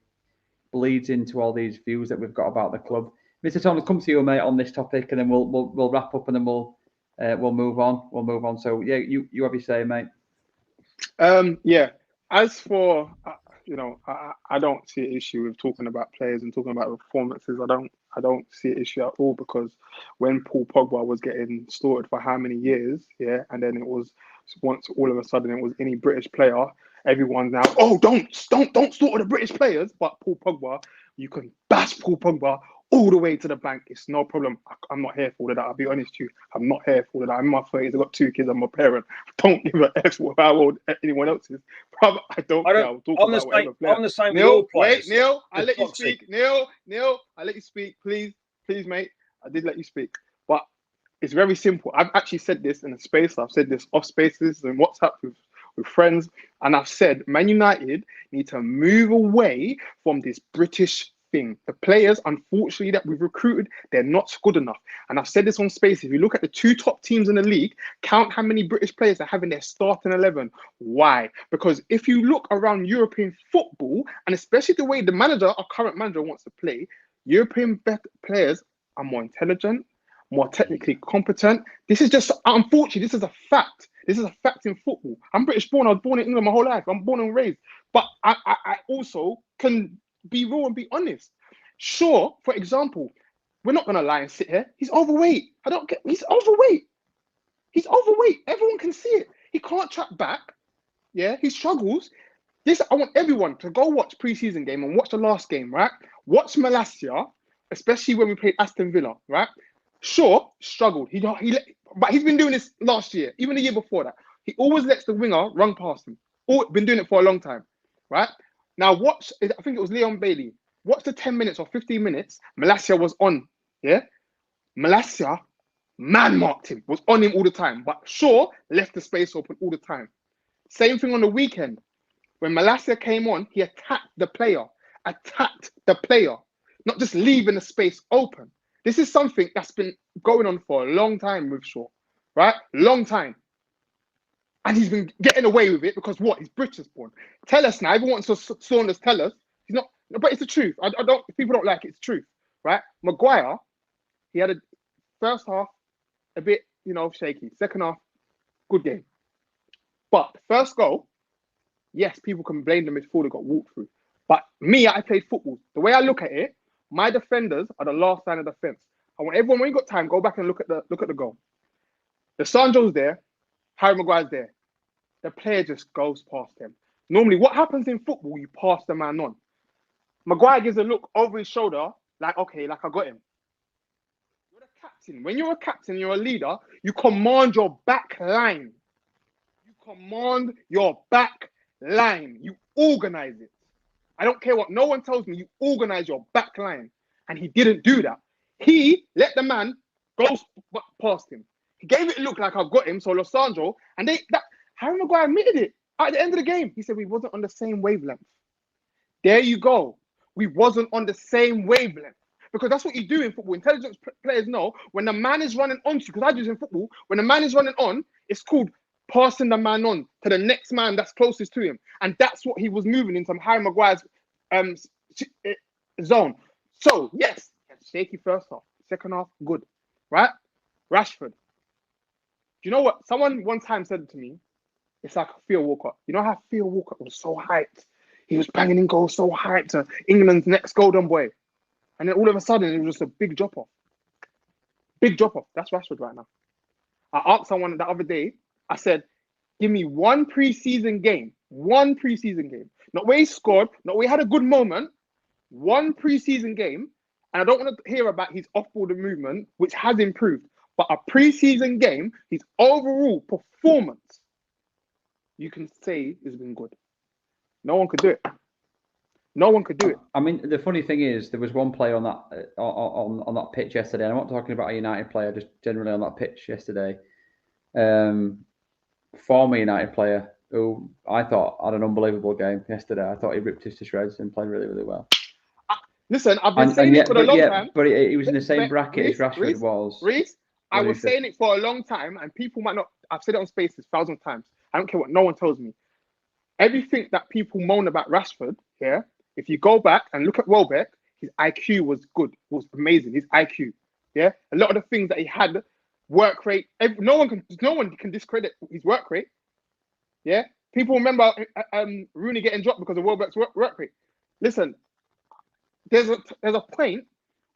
bleeds into all these views that we've got about the club. Mr. Tom, I'll come to you, mate, on this topic, and then we'll wrap up, and then we'll move on. We'll move on. So yeah, you have your say, mate. Yeah. As for I don't see an issue with talking about players and talking about performances. I don't see an issue at all, because when Paul Pogba was getting slaughtered for how many years, yeah, and then it was once all of a sudden it was any British player, everyone's now, don't slaughter the British players, but Paul Pogba, you can bash Paul Pogba all the way to the bank. It's no problem. I'm not here for all of that. I'll be honest with you. I'm not here for all of that. I'm in my 30s. I've got 2 kids. I'm a parent. I don't give a F what how old anyone else is. Brother, I don't care. I'll talk I'm about whatever player. I'm the same with Neil, all players. wait, Neil, I They're let you toxic. speak. Neil, I let you speak. Please, mate. I did let you speak. But it's very simple. I've actually said this in a space. I've said this off spaces and WhatsApp with friends. And I've said Man United need to move away from this British thing. The players, unfortunately, that we've recruited, they're not good enough. And I've said this on space. If you look at the 2 top teams in the league, count how many British players are having their starting 11. Why? Because if you look around European football, and especially the way our current manager wants to play, European players are more intelligent, more technically competent. This is just, unfortunately, this is a fact. This is a fact in football. I'm British born. I was born in England my whole life. I'm born and raised. But I also can be real and be honest. Sure, for example, we're not going to lie and sit here. He's overweight. He's overweight. He's overweight. Everyone can see it. He can't track back. Yeah, he struggles. I want everyone to go watch pre-season game and watch the last game, right? Watch Malacia, especially when we played Aston Villa, right? Sure, struggled. But he's been doing this last year, even the year before that. He always lets the winger run past him. Been doing it for a long time, right? Now watch, I think it was Leon Bailey. Watch the 10 minutes or 15 minutes. Malacia was on, yeah? Malacia, man-marked him, was on him all the time. But Shaw left the space open all the time. Same thing on the weekend. When Malacia came on, he attacked the player. Not just leaving the space open. This is something that's been going on for a long time with Shaw, right? Long time. And he's been getting away with it because what? He's British born. Tell us now. Everyone wants to Saunders tell us. He's not, but it's the truth. People don't like it. It's the truth, right? Maguire, he had a first half, a bit, shaky. Second half, good game. But the first goal, yes, people can blame the midfielder got walked through. But me, I played football. The way I look at it, my defenders are the last line of defense. I want everyone, when you got time, go back and look at the goal. The Sancho's there, Harry Maguire's there. The player just goes past him. Normally, what happens in football, you pass the man on. Maguire gives a look over his shoulder, like, okay, like I got him. You're the captain. When you're a captain, you're a leader, you command your back line. You organize it. I don't care what no one tells me, you organize your back line. And he didn't do that. He let the man go past him. He gave it a look like I've got him, so Losandro, and Harry Maguire admitted it at the end of the game. He said we wasn't on the same wavelength. There you go. We wasn't on the same wavelength. Because that's what you do in football. Intelligent players know when the man is running on to you, because I do this in football, when the man is running on, it's called passing the man on to the next man that's closest to him. And that's what he was moving into Harry Maguire's zone. So, yes, shaky first half. Second half, good. Right? Rashford. Do you know what? Someone one time said to me, it's like Theo Walcott. You know how Theo Walcott was so hyped? He was banging in goals so hyped to England's next golden boy. And then all of a sudden, it was just a big drop-off. Big drop-off. That's Rashford right now. I asked someone the other day, I said, give me one pre-season game. Not where he scored, not where he had a good moment. One pre-season game. And I don't want to hear about his off-ball movement, which has improved. But a pre-season game, his overall performance, you can say has been good. No one could do it. I mean, the funny thing is, there was one player on that on that pitch yesterday. And I'm not talking about a United player, just generally on that pitch yesterday. Former United player who I thought had an unbelievable game yesterday. I thought he ripped us to shreds and played really, really well. Listen, I've been saying it for a long time. But he was in the same bracket as Rashford was. Reece, I was saying it for a long time, and people might not. I've said it on Spaces 1,000 times. I don't care what no one tells me. Everything that people moan about Rashford, yeah. If you go back and look at Welbeck, his IQ was good. It was amazing. His IQ, yeah. A lot of the things that he had, work rate. No one can discredit his work rate. Yeah. People remember Rooney getting dropped because of Welbeck's work rate. Listen, there's a point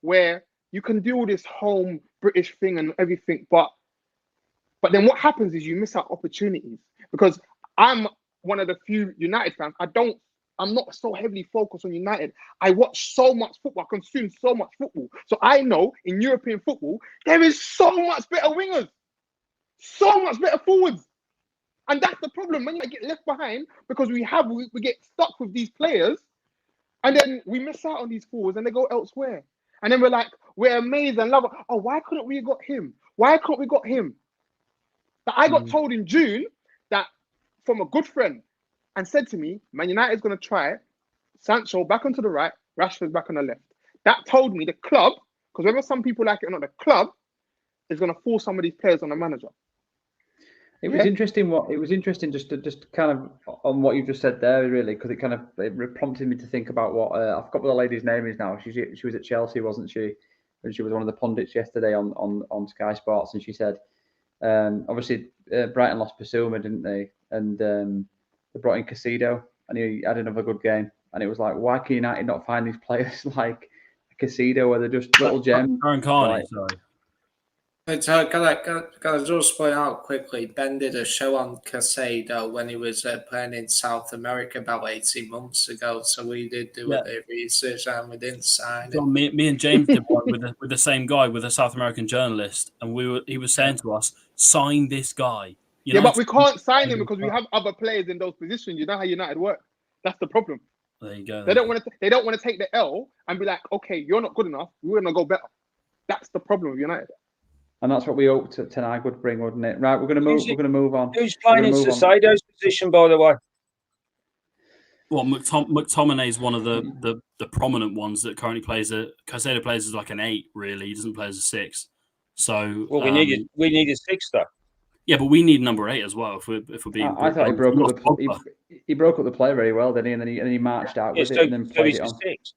where you can do all this home British thing and everything, but then what happens is you miss out opportunities. Because I'm one of the few United fans. I don't I'm not so heavily focused on United. I watch so much football, I consume so much football. So I know in European football, there is so much better wingers, so much better forwards. And that's the problem. When you get left behind because we get stuck with these players, and then we miss out on these forwards and they go elsewhere. And then we're amazed and love. Oh, why couldn't we got him? Why can't we got him? But I got told in June that from a good friend and said to me, Man United's going to try Sancho back onto the right, Rashford back on the left. That told me the club, because whether some people like it or not, the club is going to force some of these players on the manager. It was interesting. It was interesting just kind of on what you just said there, really, because it prompted me to think about what I forgot what the lady's name is now. She was at Chelsea, wasn't she? And she was one of the pundits yesterday on Sky Sports, and she said, obviously Brighton lost Basuma, didn't they? And they brought in Casido, and he had another good game. And it was like, why can United not find these players like Casido, where they're just little gems? Carney, sorry. Can I just point out quickly, Ben did a show on Casado when he was playing in South America about 18 months ago. So we did do a bit of research and we didn't sign him. Me and James did one with the same guy, with a South American journalist, and he was saying to us, sign this guy. But we can't sign him because we have other players in those positions. You know how United work. That's the problem. There you go. They don't want to take the L and be like, okay, you're not good enough. We're gonna go better. That's the problem with United. And that's what we hoped tonight would bring, wouldn't it? Right, we're going to move on. Who's playing in Casado's position, by the way? Well, McTominay is one of the prominent ones that currently plays Casado plays as like an 8, really. He doesn't play as a 6. So we need a 6 though. Yeah, but we need number 8 as well. If we're being, I thought he broke up the play very well, didn't he? And then he marched out with it and then played it on. 6.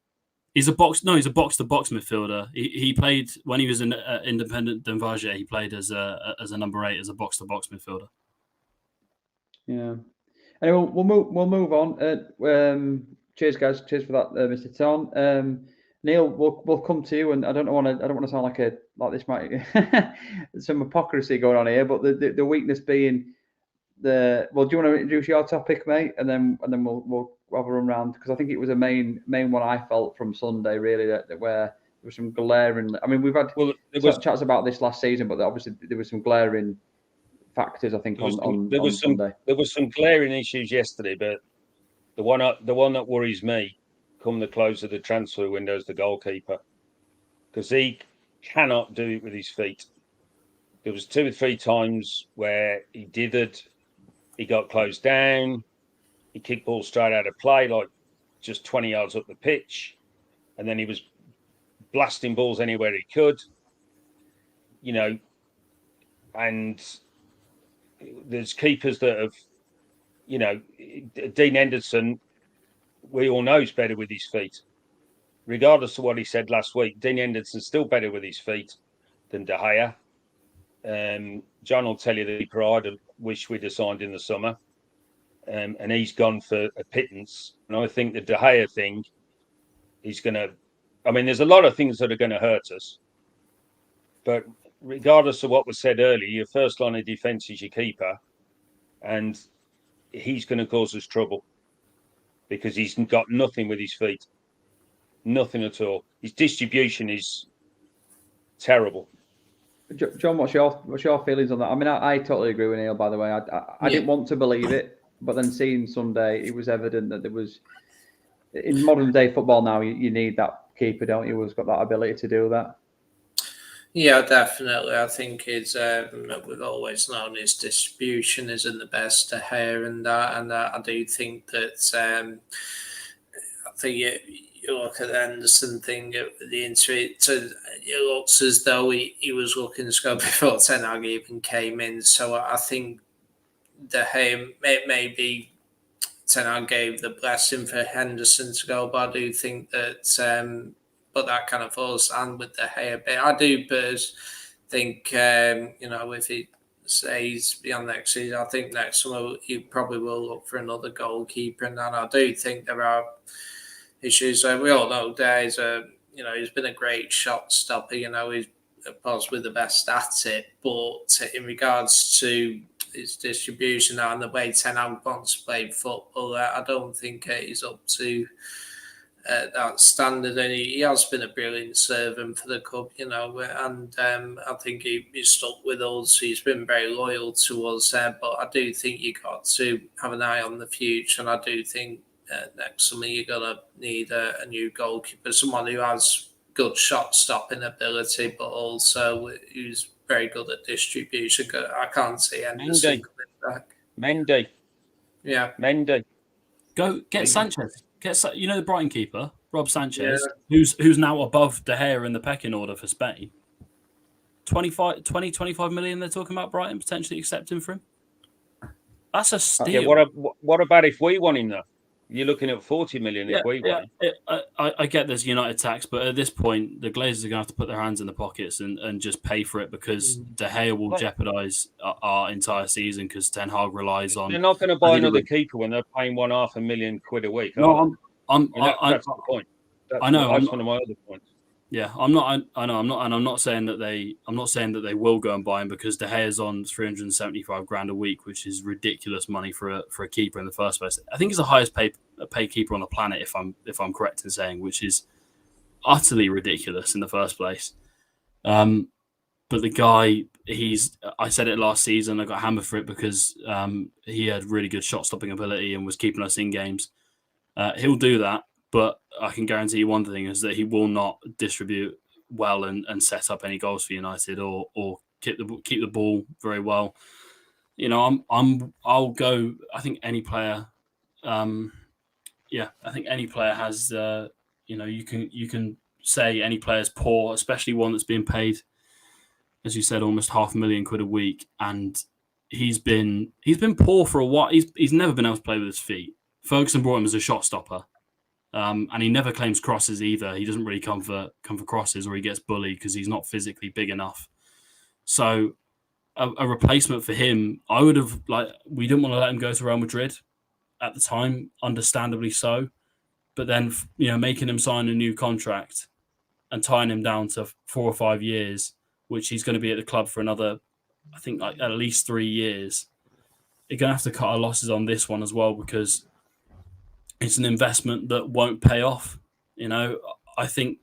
He's a box-to-box midfielder. He played when he was in Independent Den Valle. He played as a number 8, as a box-to-box midfielder. Yeah. Anyway, we'll move on. Cheers, guys. Cheers for that, Mr. Ton. Neil, we'll come to you, and I don't want to sound like this might some hypocrisy going on here, but the weakness being do you want to introduce your topic, mate, and then we'll have a run round, because I think it was a main one I felt from Sunday, really, that where there was some glaring. I mean, we've had chats about this last season, but obviously there was some glaring factors. I think on Sunday there was some glaring issues yesterday, but the one that worries me, come the close of the transfer window, is the goalkeeper, because he cannot do it with his feet. There was 2 or 3 times where he dithered, he got closed down, he kicked balls straight out of play, like just 20 yards up the pitch, and then he was blasting balls anywhere he could, and there's keepers that have, Dean Henderson, we all know, is better with his feet. Regardless of what he said last week, Dean Henderson's still better with his feet than De Gea. John will tell you that I'd wish we'd have signed in the summer, and he's gone for a pittance. And I think the De Gea thing is going to... I mean, there's a lot of things that are going to hurt us. But regardless of what was said earlier, your first line of defence is your keeper, and he's going to cause us trouble because he's got nothing with his feet. Nothing at all. His distribution is terrible. John, what's your feelings on that? I mean, I totally agree with Neil, by the way. I didn't want to believe it, but then seeing Sunday, it was evident that there was... In modern day football now, you need that keeper, don't you, who's got that ability to do that? Yeah, definitely. I think it's we've always known his distribution isn't the best to hear and that, and I do think that I think you look at the Henderson thing at the injury, it looks as though he was looking to go before Ten Hag even came in. So I think it may be Ten Hag gave the blessing for Henderson to go, but I do think that. But that kind of falls and with the hair bit. I do think, if he stays beyond next season, I think next summer he probably will look for another goalkeeper. And I do think there are issues. We all know Day's he's been a great shot stopper. He's possibly the best at it. But in regards to his distribution and the way Ten Hag wants to play football. I don't think he's up to that standard, and he has been a brilliant servant for the club, and I think he's stuck with us. He's been very loyal to us, but I do think you got to have an eye on the future, and I do think next summer you're gonna need a new goalkeeper, someone who has good shot stopping ability, but also who's very good at distribution. I can't see Henderson coming back. Mendy. Yeah. Mendy. Go get Sanchez. The Brighton keeper, Rob Sanchez, Yeah. who's now above De Gea in the pecking order for Spain. 25 million they're talking about Brighton potentially accepting for him. That's a steal. Okay, what about if we want him though? You're looking at 40 million if we want him. I get there's United tax, but at this point, the Glazers are going to have to put their hands in the pockets and just pay for it, because De Gea will jeopardise our entire season, because Ten Hag relies on. They're not going to buy another keeper when they're paying £500,000 a week. No, that's the point. I know. That's one of my other points. Yeah, I'm not, and I'm not saying that they will go and buy him, because De Gea's on 375 grand a week, which is ridiculous money for a keeper in the first place. I think he's the highest paid keeper on the planet, if I'm correct in saying, which is utterly ridiculous in the first place. But the guy, I said it last season, I got hammered for it because he had really good shot stopping ability and was keeping us in games. He'll do that. But I can guarantee you one thing is that he will not distribute well and set up any goals for United or keep the ball very well. I'll go. I think any player. I think any player has. You can say any player's poor, especially one that's being paid, as you said, almost £500,000 a week, and he's been poor for a while. He's never been able to play with his feet. Ferguson brought him as a shot stopper. And he never claims crosses either. He doesn't really come for crosses, or he gets bullied because he's not physically big enough. So a replacement for him, I would have we didn't want to let him go to Real Madrid at the time, understandably so. But then making him sign a new contract and tying him down to 4 or 5 years, which he's going to be at the club for another, I think at least 3 years. You're going to have to cut our losses on this one as well, because it's an investment that won't pay off. I think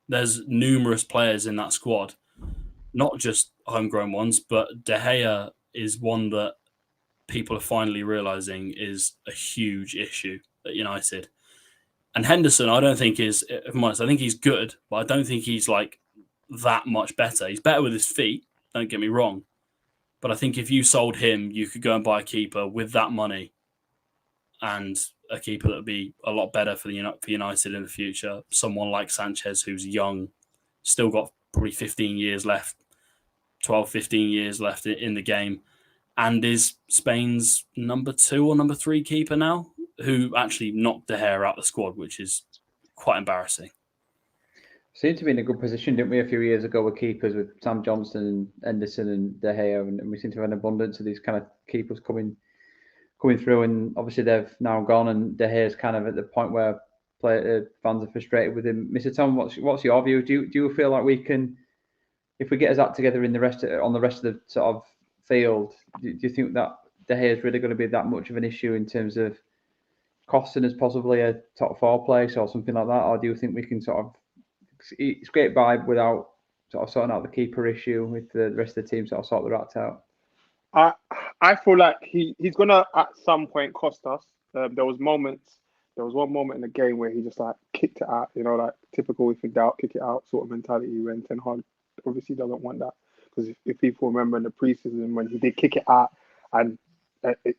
there's numerous players in that squad, not just homegrown ones, but De Gea is one that people are finally realising is a huge issue at United. And Henderson, I don't think is, if I'm honest, I think he's good, but I don't think he's that much better. He's better with his feet, don't get me wrong. But I think if you sold him, you could go and buy a keeper with that money, and a keeper that would be a lot better for United in the future. Someone like Sanchez, who's young, still got probably 15 years left, 12, 15 years left in the game, and is Spain's number 2 or number 3 keeper now, who actually knocked De Gea out the squad, which is quite embarrassing. Seemed to be in a good position, didn't we, a few years ago with keepers, with Sam Johnson and Henderson and De Gea, and we seem to have an abundance of these kind of keepers coming through, and obviously they've now gone, and De Gea's kind of at the point where fans are frustrated with him. Mr. Tom, what's your view? Do you feel like we can, if we get his act together on the rest of the sort of field, do you think that De Gea is really going to be that much of an issue in terms of costing us possibly a top 4 place or something like that, or do you think we can sort of scrape by without sort of sorting out the keeper issue, with the rest of the team sort of sort the act out? I feel like he's gonna at some point cost us. There was one moment in the game where he just kicked it out, typical if in doubt, kick it out sort of mentality, when Ten Hag obviously doesn't want that, because if people remember in the preseason when he did kick it out and it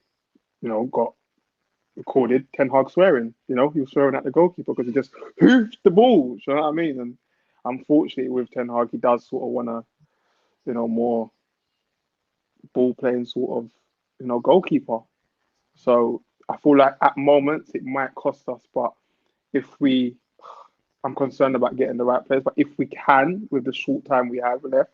got recorded, Ten Hag swearing, he was swearing at the goalkeeper because he just hoofed the ball. You know what I mean? And unfortunately with Ten Hag, he does sort of want to, more ball playing sort of, goalkeeper. So I feel like at moments it might cost us, but I'm concerned about getting the right players. But if we can, with the short time we have left,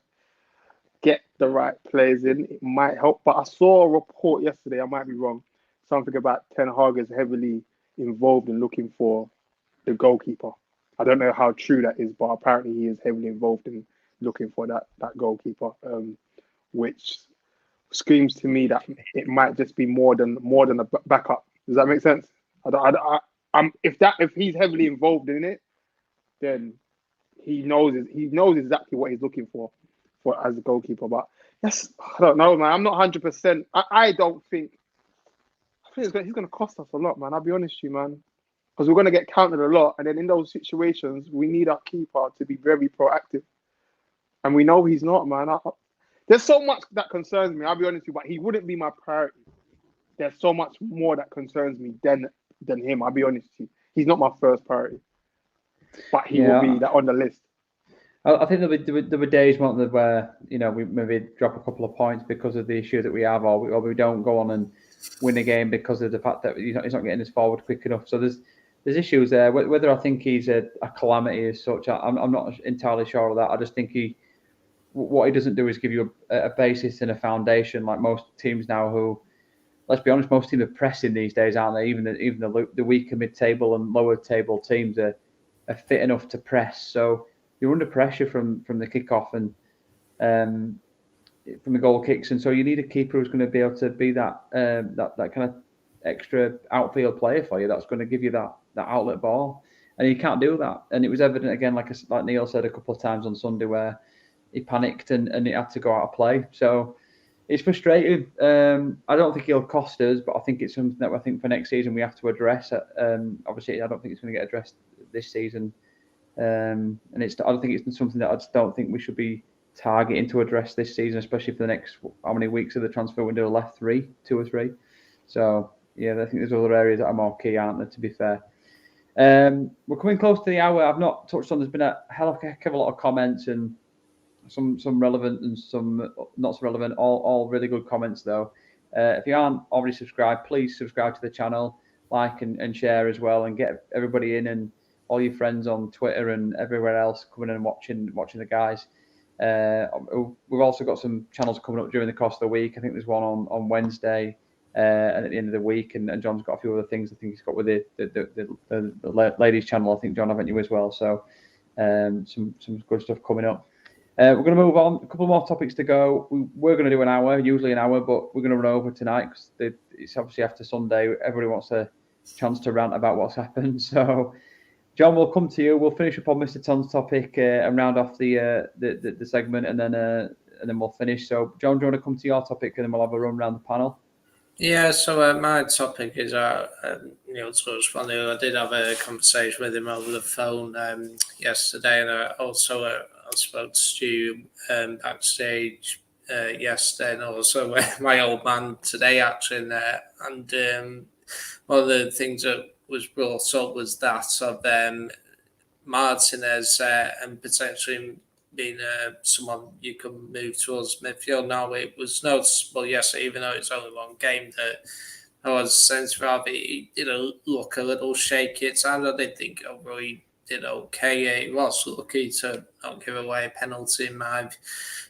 get the right players in, it might help. But I saw a report yesterday, I might be wrong, something about Ten Hag is heavily involved in looking for the goalkeeper. I don't know how true that is, but apparently he is heavily involved in looking for that goalkeeper, which screams to me that it might just be more than a backup. Does that make sense? If he's heavily involved in it, then he knows exactly what he's looking for as a goalkeeper. But yes, I don't know, man. I'm not 100%. I think he's going to cost us a lot, man. I'll be honest with you, man, because we're going to get counted a lot, and then in those situations, we need our keeper to be very proactive, and we know he's not, man. There's so much that concerns me. I'll be honest with you, but he wouldn't be my priority. There's so much more that concerns me than him. I'll be honest with you. He's not my first priority, but he will be on the list. I think there were days where we maybe drop a couple of points because of the issue that we have, or we don't go on and win a game because of the fact that he's not getting us forward quick enough. So there's issues there. Whether I think he's a calamity as such, I'm not entirely sure of that. I just think what he doesn't do is give you a basis and a foundation like most teams now who, let's be honest, most teams are pressing these days, aren't they? Even the weaker mid-table and lower table teams are fit enough to press. So you're under pressure from the kickoff and from the goal kicks, and so you need a keeper who's going to be able to be that kind of extra outfield player for you. That's going to give you that outlet ball, and you can't do that. And it was evident again, like Neil said a couple of times on Sunday, where he panicked and he had to go out of play. So it's frustrating. I don't think he'll cost us, but I think it's something that I think for next season we have to address. Obviously, I don't think it's going to get addressed this season, and I don't think it's something that I just don't think we should be targeting to address this season, especially for the next how many weeks of the transfer window left? 2 or 3. So yeah, I think there's other areas that are more key, aren't there? To be fair, we're coming close to the hour. I've not touched on. There's been a heck of a lot of comments and some relevant and some not so relevant. All really good comments though. If you aren't already subscribed, please subscribe to the channel, like and share as well, and get everybody in and all your friends on Twitter and everywhere else coming in and watching the guys. We've also got some channels coming up during the course of the week. I think there's one on Wednesday and at the end of the week, and John's got a few other things. I think he's got with the ladies channel. I think, John, haven't you as well? So some good stuff coming up. We're going to move on. A couple more topics to go. We're going to do an hour, usually an hour, but we're going to run over tonight because it's obviously after Sunday. Everybody wants a chance to rant about what's happened. So, John, we'll come to you. We'll finish up on Mr. Ton's topic and round off the segment, and then we'll finish. So, John, do you want to come to your topic, and then we'll have a run around the panel? Yeah, so my topic is Neil touched on it. I did have a conversation with him over the phone yesterday, and I spoke to Stu backstage yesterday, and also my old man today, actually. And one of the things that was brought up was that of Martinez and potentially being someone you can move towards midfield. Now, it was noticeable yesterday, even though it's only one game, that I was a sense of he did look a little shaky at times. I did think overall he did okay. He was lucky to not give away a penalty in my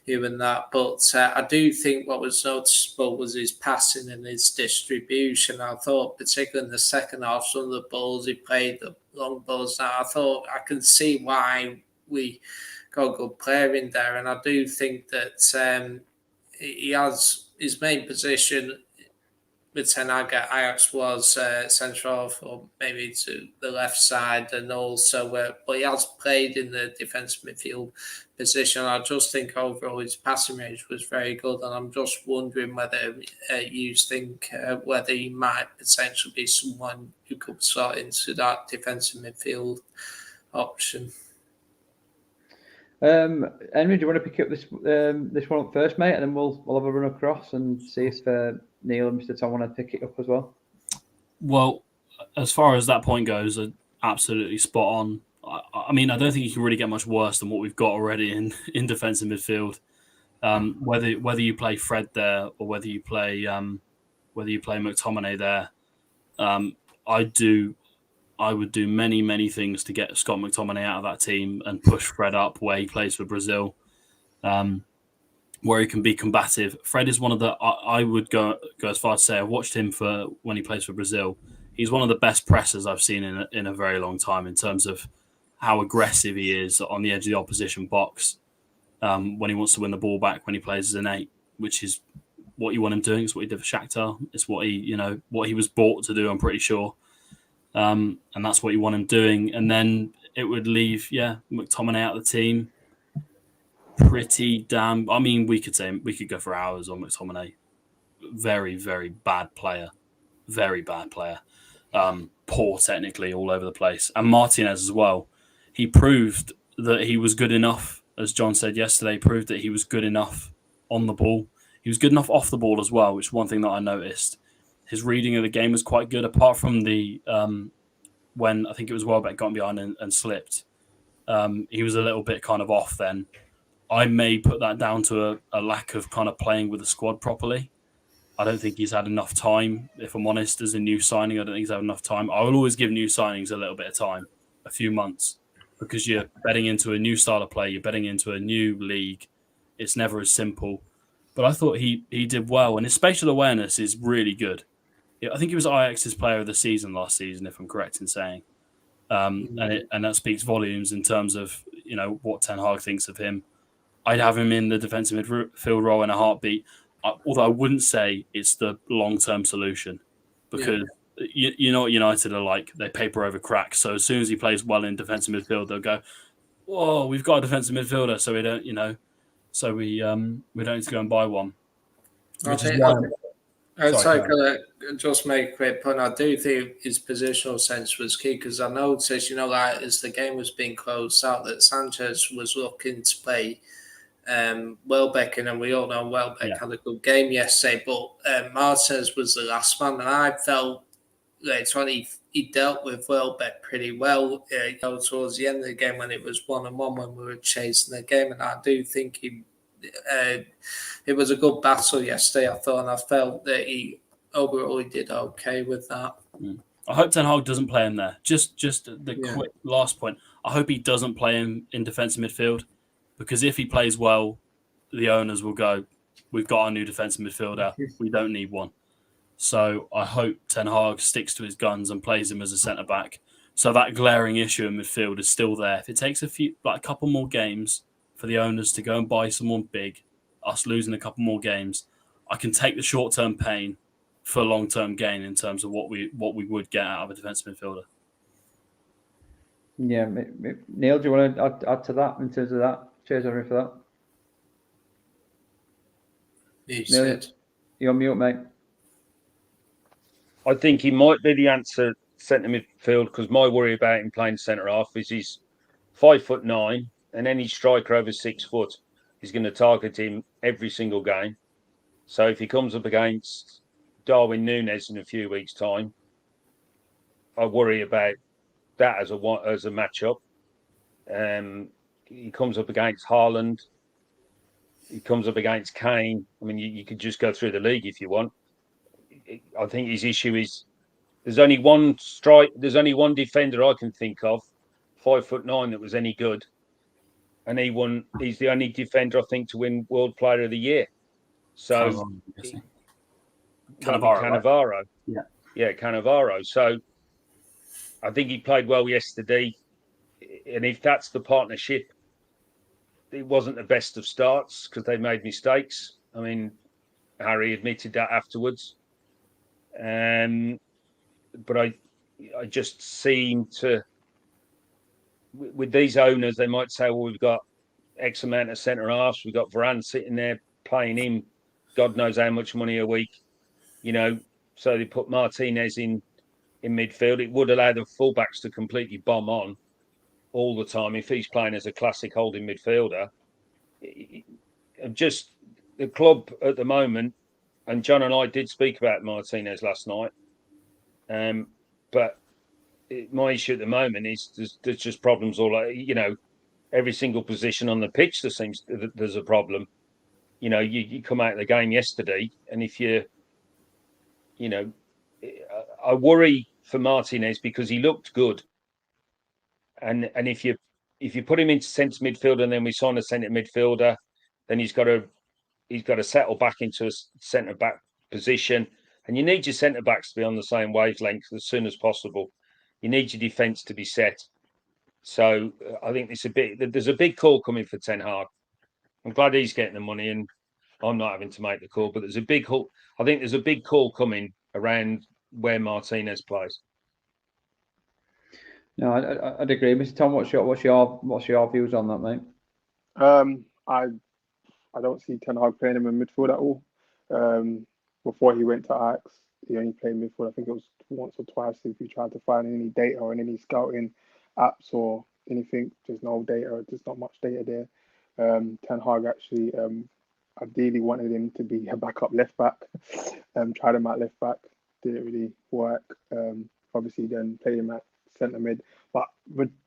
view and that. But I do think what was noticeable was his passing and his distribution. I thought, particularly in the second half, some of the balls he played, the long balls, now I thought I can see why we got a good player in there. And I do think that he has his main position with Ten Hag at Ajax was central, or maybe to the left side, and also, but he has played in the defensive midfield position. I just think overall his passing range was very good, and I'm just wondering whether you think whether he might potentially be someone who could slot into that defensive midfield option. Henry, do you want to pick up this one up first, mate, and then we'll have a run across and see if Neil and Mr. Tom want to pick it up as well? Well, as far as that point goes, absolutely spot on. I mean, I don't think you can really get much worse than what we've got already in defensive midfield. Whether you play Fred there or whether you play McTominay there, I would do many, many things to get Scott McTominay out of that team and push Fred up where he plays for Brazil, where he can be combative. Fred is one of the, I would go as far as to say, I watched him for when he plays for Brazil. He's one of the best pressers I've seen in a very long time in terms of how aggressive he is on the edge of the opposition box when he wants to win the ball back when he plays as an 8, which is what you want him doing. It's what he did for Shakhtar. It's what he was bought to do. I'm pretty sure, and that's what you want him doing. And then it would leave McTominay out of the team. Pretty damn. I mean, we could go for hours on McTominay. Very, very bad player. Very bad player. Poor technically all over the place. And Martinez as well. He proved that he was good enough, as John said yesterday, proved that he was good enough on the ball. He was good enough off the ball as well, which is one thing that I noticed. His reading of the game was quite good, apart from the when I think it was Welbeck got behind and slipped. He was a little bit kind of off then. I may put that down to a lack of kind of playing with the squad properly. I don't think he's had enough time, if I'm honest, as a new signing. I don't think he's had enough time. I will always give new signings a little bit of time, a few months, because you're betting into a new style of play. You're betting into a new league. It's never as simple. But I thought he did well, and his spatial awareness is really good. I think he was Ajax's player of the season last season, if I'm correct in saying. And that speaks volumes in terms of what Ten Hag thinks of him. I'd have him in the defensive midfield role in a heartbeat. Although I wouldn't say it's the long-term solution, because you know what United are like. They paper over cracks. So as soon as he plays well in defensive midfield, they'll go, "Whoa, we've got a defensive midfielder, so we don't, we don't need to go and buy one." I'd just make a quick point. I do think his positional sense was key, because I noticed, as the game was being closed out, that Sanchez was looking to play Welbeck, and we all know Welbeck had a good game yesterday, but Martinez was the last man, and I felt he dealt with Welbeck pretty well towards the end of the game when it was 1-1 when we were chasing the game, and I do think it was a good battle yesterday, I thought, and I felt that he overall did okay with that. I hope Ten Hag doesn't play him there. Just the quick last point. I hope he doesn't play him in defensive midfield, because if he plays well, the owners will go, "We've got our new defensive midfielder. We don't need one." So I hope Ten Hag sticks to his guns and plays him as a centre-back. So that glaring issue in midfield is still there. If it takes a couple more games for the owners to go and buy someone big, us losing a couple more games, I can take the short-term pain for long-term gain in terms of what we would get out of a defensive midfielder. Yeah, Neil, do you want to add to that in terms of that? Cheers, everyone, for that. Neil, you're on mute, mate. I think he might be the answer centre midfield, because my worry about him playing centre half is he's 5'9", and any striker over 6 foot is going to target him every single game. So if he comes up against Darwin Núñez in a few weeks' time, I worry about that as a matchup. He comes up against Haaland. He comes up against Kane. I mean, you could just go through the league if you want. I think his issue is there's only one defender I can think of, 5'9", that was any good, and he's the only defender I think to win World Player of the Year. So Cannavaro. Right? Yeah, Cannavaro. So I think he played well yesterday, and if that's the partnership, it wasn't the best of starts because they made mistakes. I mean, Harry admitted that afterwards. But I just seem to, with these owners, they might say, well, we've got X amount of centre halves. We've got Varane sitting there paying him God knows how much money a week, so they put Martinez in midfield. It would allow the fullbacks to completely bomb on all the time if he's playing as a classic holding midfielder. Just the club at the moment, and John and I did speak about Martinez last night, but my issue at the moment is there's just problems all every single position on the pitch there's a problem. You come out of the game yesterday, and if I worry for Martinez because he looked good, and if you put him into centre midfield and then we sign a centre midfielder, then he's got to settle back into a centre back position, and you need your centre backs to be on the same wavelength as soon as possible. You need your defence to be set. So I think there's a big call coming for Ten Hag. I'm glad he's getting the money, and I'm not having to make the call, but there's a big call. I think there's a big call coming around where Martinez plays. No, I'd agree, Mr. Tom. What's your views on that, mate? I don't see Ten Hag playing him in midfield at all. Before he went to Ajax, he only played midfield. I think it was once or twice. If you tried to find any data or any scouting apps or anything, there's no data. There's not much data there. Ten Hag actually ideally wanted him to be a backup left back. Tried him at left back, didn't really work. Obviously, then played him at centre mid. But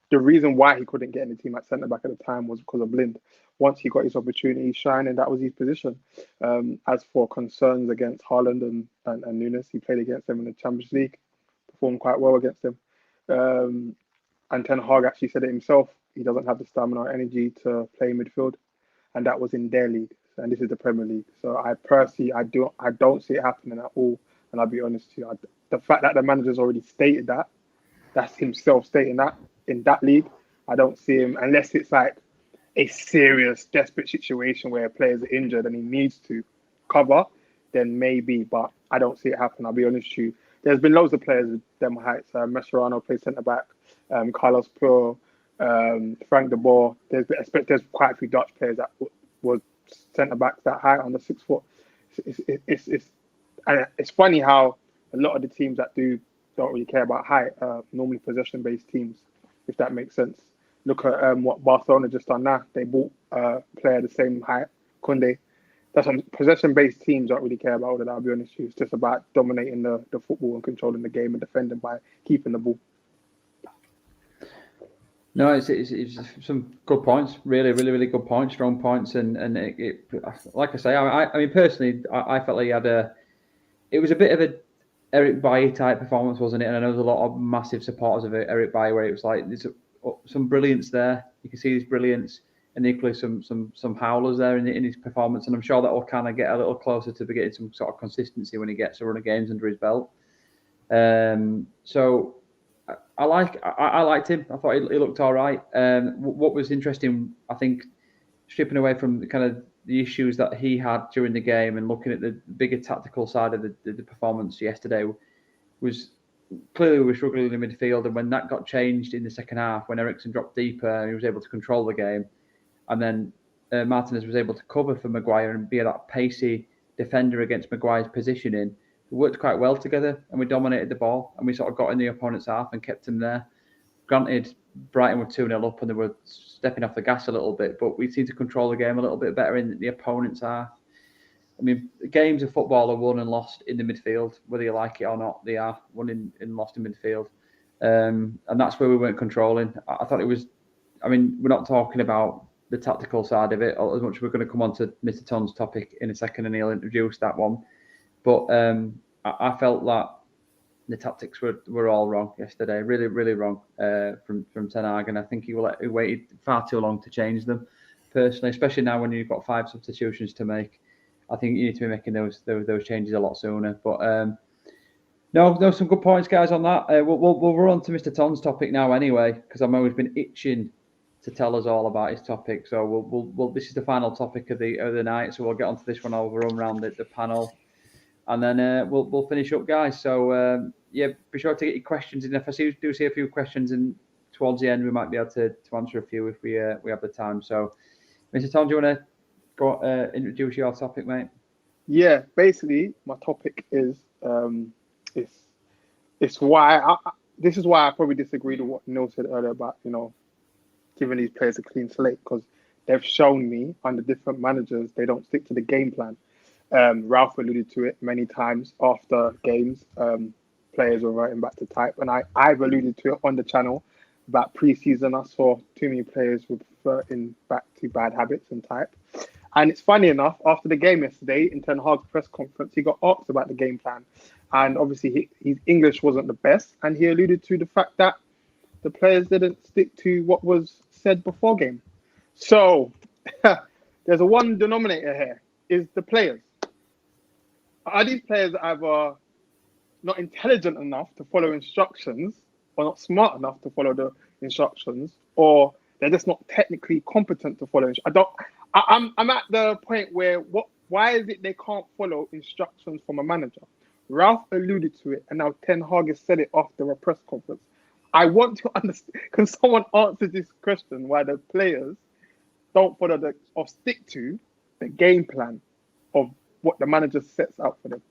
the reason why he couldn't get in the team at centre back at the time was because of Blind. Once he got his opportunity, shining, that was his position. As for concerns against Haaland and Nunes, he played against them in the Champions League, performed quite well against them. And Ten Hag actually said it himself. He doesn't have the stamina or energy to play midfield, and that was in their league, and this is the Premier League. So I personally, I don't see it happening at all. And I'll be honest to you, the fact that the manager's already stated that, that's himself stating that in that league. I don't see him unless it's like a serious, desperate situation where a player's injured and he needs to cover, then maybe. But I don't see it happen. I'll be honest to you. There's been loads of players with them heights. Mascherano plays centre back. Carlos Puro, Frank de Boer. There's quite a few Dutch players that were centre backs that high on the 6 foot. It's funny how a lot of the teams that don't really care about height are normally possession-based teams, if that makes sense. Look at what Barcelona just done now. They bought a player the same height, Koundé. That's what possession-based teams don't really care about all of that, I'll be honest with you. It's just about dominating the football and controlling the game and defending by keeping the ball. No, it's some good points. Really, really, really good points. Strong points, and it like I say, I mean personally, I felt like it was a bit of a Eric Bailly type performance, wasn't it? And I know there's a lot of massive supporters of Eric Bailly where it was like there's some brilliance there. You can see his brilliance, and equally some howlers there in his performance. And I'm sure that will kind of get a little closer to getting some sort of consistency when he gets a run of games under his belt. So I liked him. I thought he looked all right. What was interesting, I think, stripping away from kind of the issues that he had during the game and looking at the bigger tactical side of the performance yesterday, was clearly we were struggling in the midfield. And when that got changed in the second half, when Eriksen dropped deeper and he was able to control the game, and then Martinez was able to cover for Maguire and be that pacey defender against Maguire's positioning, we worked quite well together and we dominated the ball and we sort of got in the opponent's half and kept him there. Granted, Brighton were 2-0 up and they were stepping off the gas a little bit, but we seemed to control the game a little bit better in the opponent's half. I mean, games of football are won and lost in the midfield, whether you like it or not. They are won and lost in midfield. And that's where we weren't controlling. I thought it was, I mean, we're not talking about the tactical side of it, as much as we're going to come on to Mr. Ton's topic in a second and he'll introduce that one. But I felt that the tactics were all wrong yesterday, really, really wrong from Ten Hag, and I think he waited far too long to change them. Personally, especially now when you've got 5 substitutions to make, I think you need to be making those changes a lot sooner. But no, some good points, guys, on that. We'll run on to Mr. Ton's topic now, anyway, because I've always been itching to tell us all about his topic. So we'll this is the final topic of the night, so we'll get onto this one. I'll run around the panel. And then we'll finish up, guys. So, be sure to get your questions in. If I do see a few questions in towards the end, we might be able to answer a few if we have the time. So, Mr. Tom, do you want to go introduce your topic, mate? Yeah, basically, my topic is it's why this is why I probably disagreed with what Neil said earlier about giving these players a clean slate, because they've shown me under different managers they don't stick to the game plan. Ralph alluded to it many times after games. Players were writing back to type, and I've alluded to it on the channel about pre-season. I saw too many players reverting back to bad habits and type. And it's funny enough, after the game yesterday in Ten Hag's press conference, he got asked about the game plan, and obviously his English wasn't the best, and he alluded to the fact that the players didn't stick to what was said before game. So there's a one denominator here: is the players. Are these players either not intelligent enough to follow instructions, or not smart enough to follow the instructions, or they're just not technically competent to follow instructions? I'm at the point where what why is it they can't follow instructions from a manager? Ralph alluded to it, and now Ten Hag has said it after a press conference. I want to understand, can someone answer this question, why the players don't follow or stick to the game plan of what the manager sets out for them?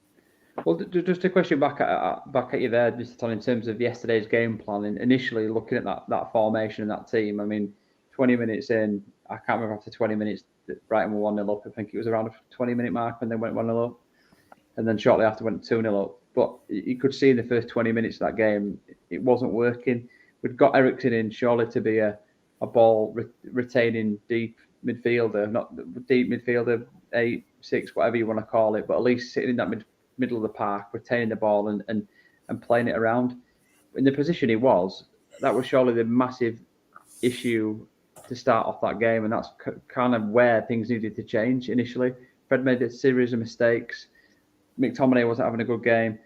Well, just a question back at you there, Mr. Tom, in terms of yesterday's game plan. And initially looking at that formation and that team, I mean, 20 minutes in, I can't remember after 20 minutes that Brighton were 1-0 up. I think it was around a 20-minute mark when they went 1-0 up. And then shortly after went 2-0 up. But you could see in the first 20 minutes of that game, it wasn't working. We'd got Eriksen in surely to be a ball retaining deep midfielder, not deep midfielder, 8, 6, whatever you want to call it, but at least sitting in that middle of the park, retaining the ball and playing it around. In the position he was, that was surely the massive issue to start off that game, and that's kind of where things needed to change initially. Fred made a series of mistakes. McTominay wasn't having a good game.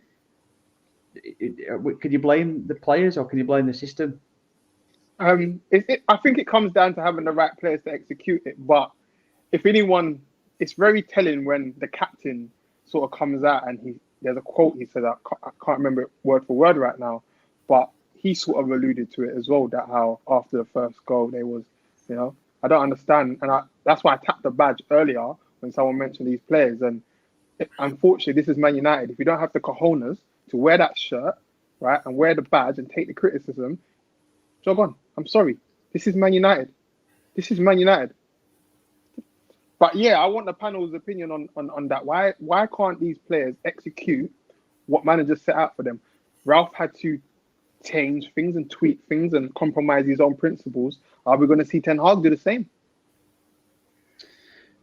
Could you blame the players or can you blame the system? I think it comes down to having the right players to execute it. But if anyone, it's very telling when the captain sort of comes out and there's a quote he said, I can't remember it word for word right now, but he sort of alluded to it as well, that how after the first goal they was, I don't understand. And that's why I tapped the badge earlier when someone mentioned these players. And unfortunately, this is Man United. If you don't have the cojones to wear that shirt, right, and wear the badge and take the criticism, jog on. I'm sorry. This is Man United. This is Man United. But yeah, I want the panel's opinion on that. Why can't these players execute what managers set out for them? Ralph had to change things and tweak things and compromise his own principles. Are we going to see Ten Hag do the same?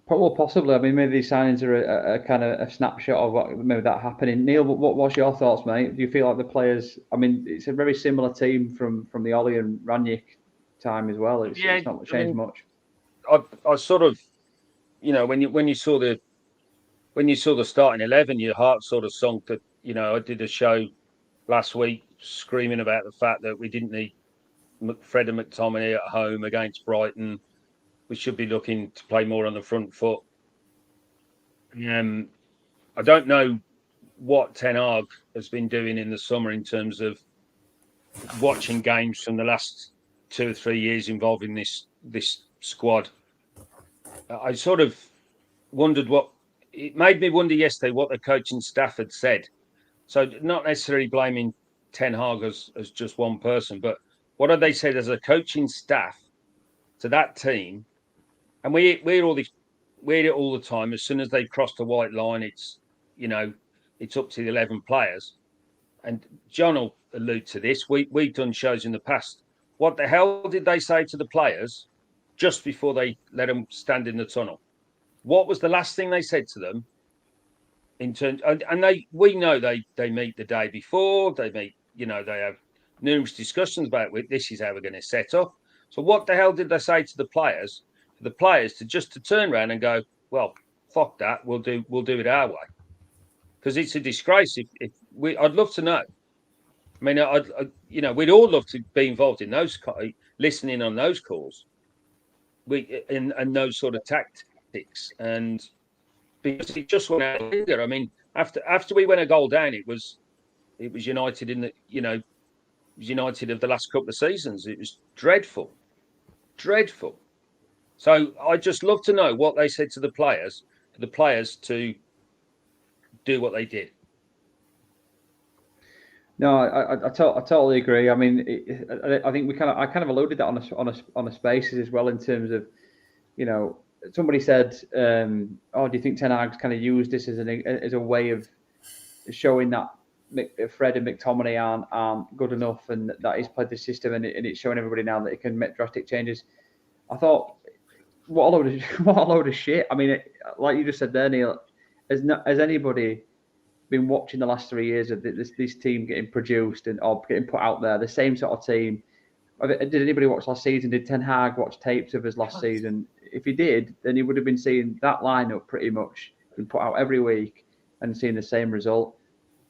Well, possibly. I mean, maybe these signings are a kind of a snapshot of what maybe that happening. Neil, what's your thoughts, mate? Do you feel like the players? I mean, it's a very similar team from the Ollie and Ranić time as well. It's not changed much. I sort of, when you saw the starting 11, your heart sort of sunk. That I did a show last week screaming about the fact that we didn't need Fred and McTominay at home against Brighton. We should be looking to play more on the front foot. I don't know what Ten Hag has been doing in the summer in terms of watching games from the last 2 or 3 years involving this squad. I sort of wondered it made me wonder yesterday what the coaching staff had said. So not necessarily blaming Ten Hag as just one person, but what had they said as a coaching staff to that team? And we hear it all the time. As soon as they cross the white line, it's up to the 11 players. And John will allude to this. We've done shows in the past. What the hell did they say to the players just before they let them stand in the tunnel? What was the last thing they said to them? We know they meet the day before. They meet. They have numerous discussions about this is how we're going to set up. So what the hell did they say to the players? The players to turn around and go, well, fuck that, we'll do it our way, because it's a disgrace. I'd love to know. I mean, we'd all love to be involved in those, listening on those calls, and those sort of tactics, and because it just went out of finger. I mean, after we went a goal down, it was United United of the last couple of seasons. It was dreadful. So I just love to know what they said to the players, for the players to do what they did. No, I totally agree. I mean, I think I kind of alluded that on a Spaces as well, in terms of, somebody said, "Oh, do you think Ten Hag's kind of used this as a way of showing that Fred and McTominay aren't good enough, and that he's played the system, and it's showing everybody now that he can make drastic changes?" I thought, what a load of shit. I mean, like you just said there, Neil, has anybody been watching the last 3 years of this team getting produced or getting put out there, the same sort of team? Did anybody watch last season? Did Ten Hag watch tapes of us last season? If he did, then he would have been seeing that lineup pretty much been put out every week and seeing the same result.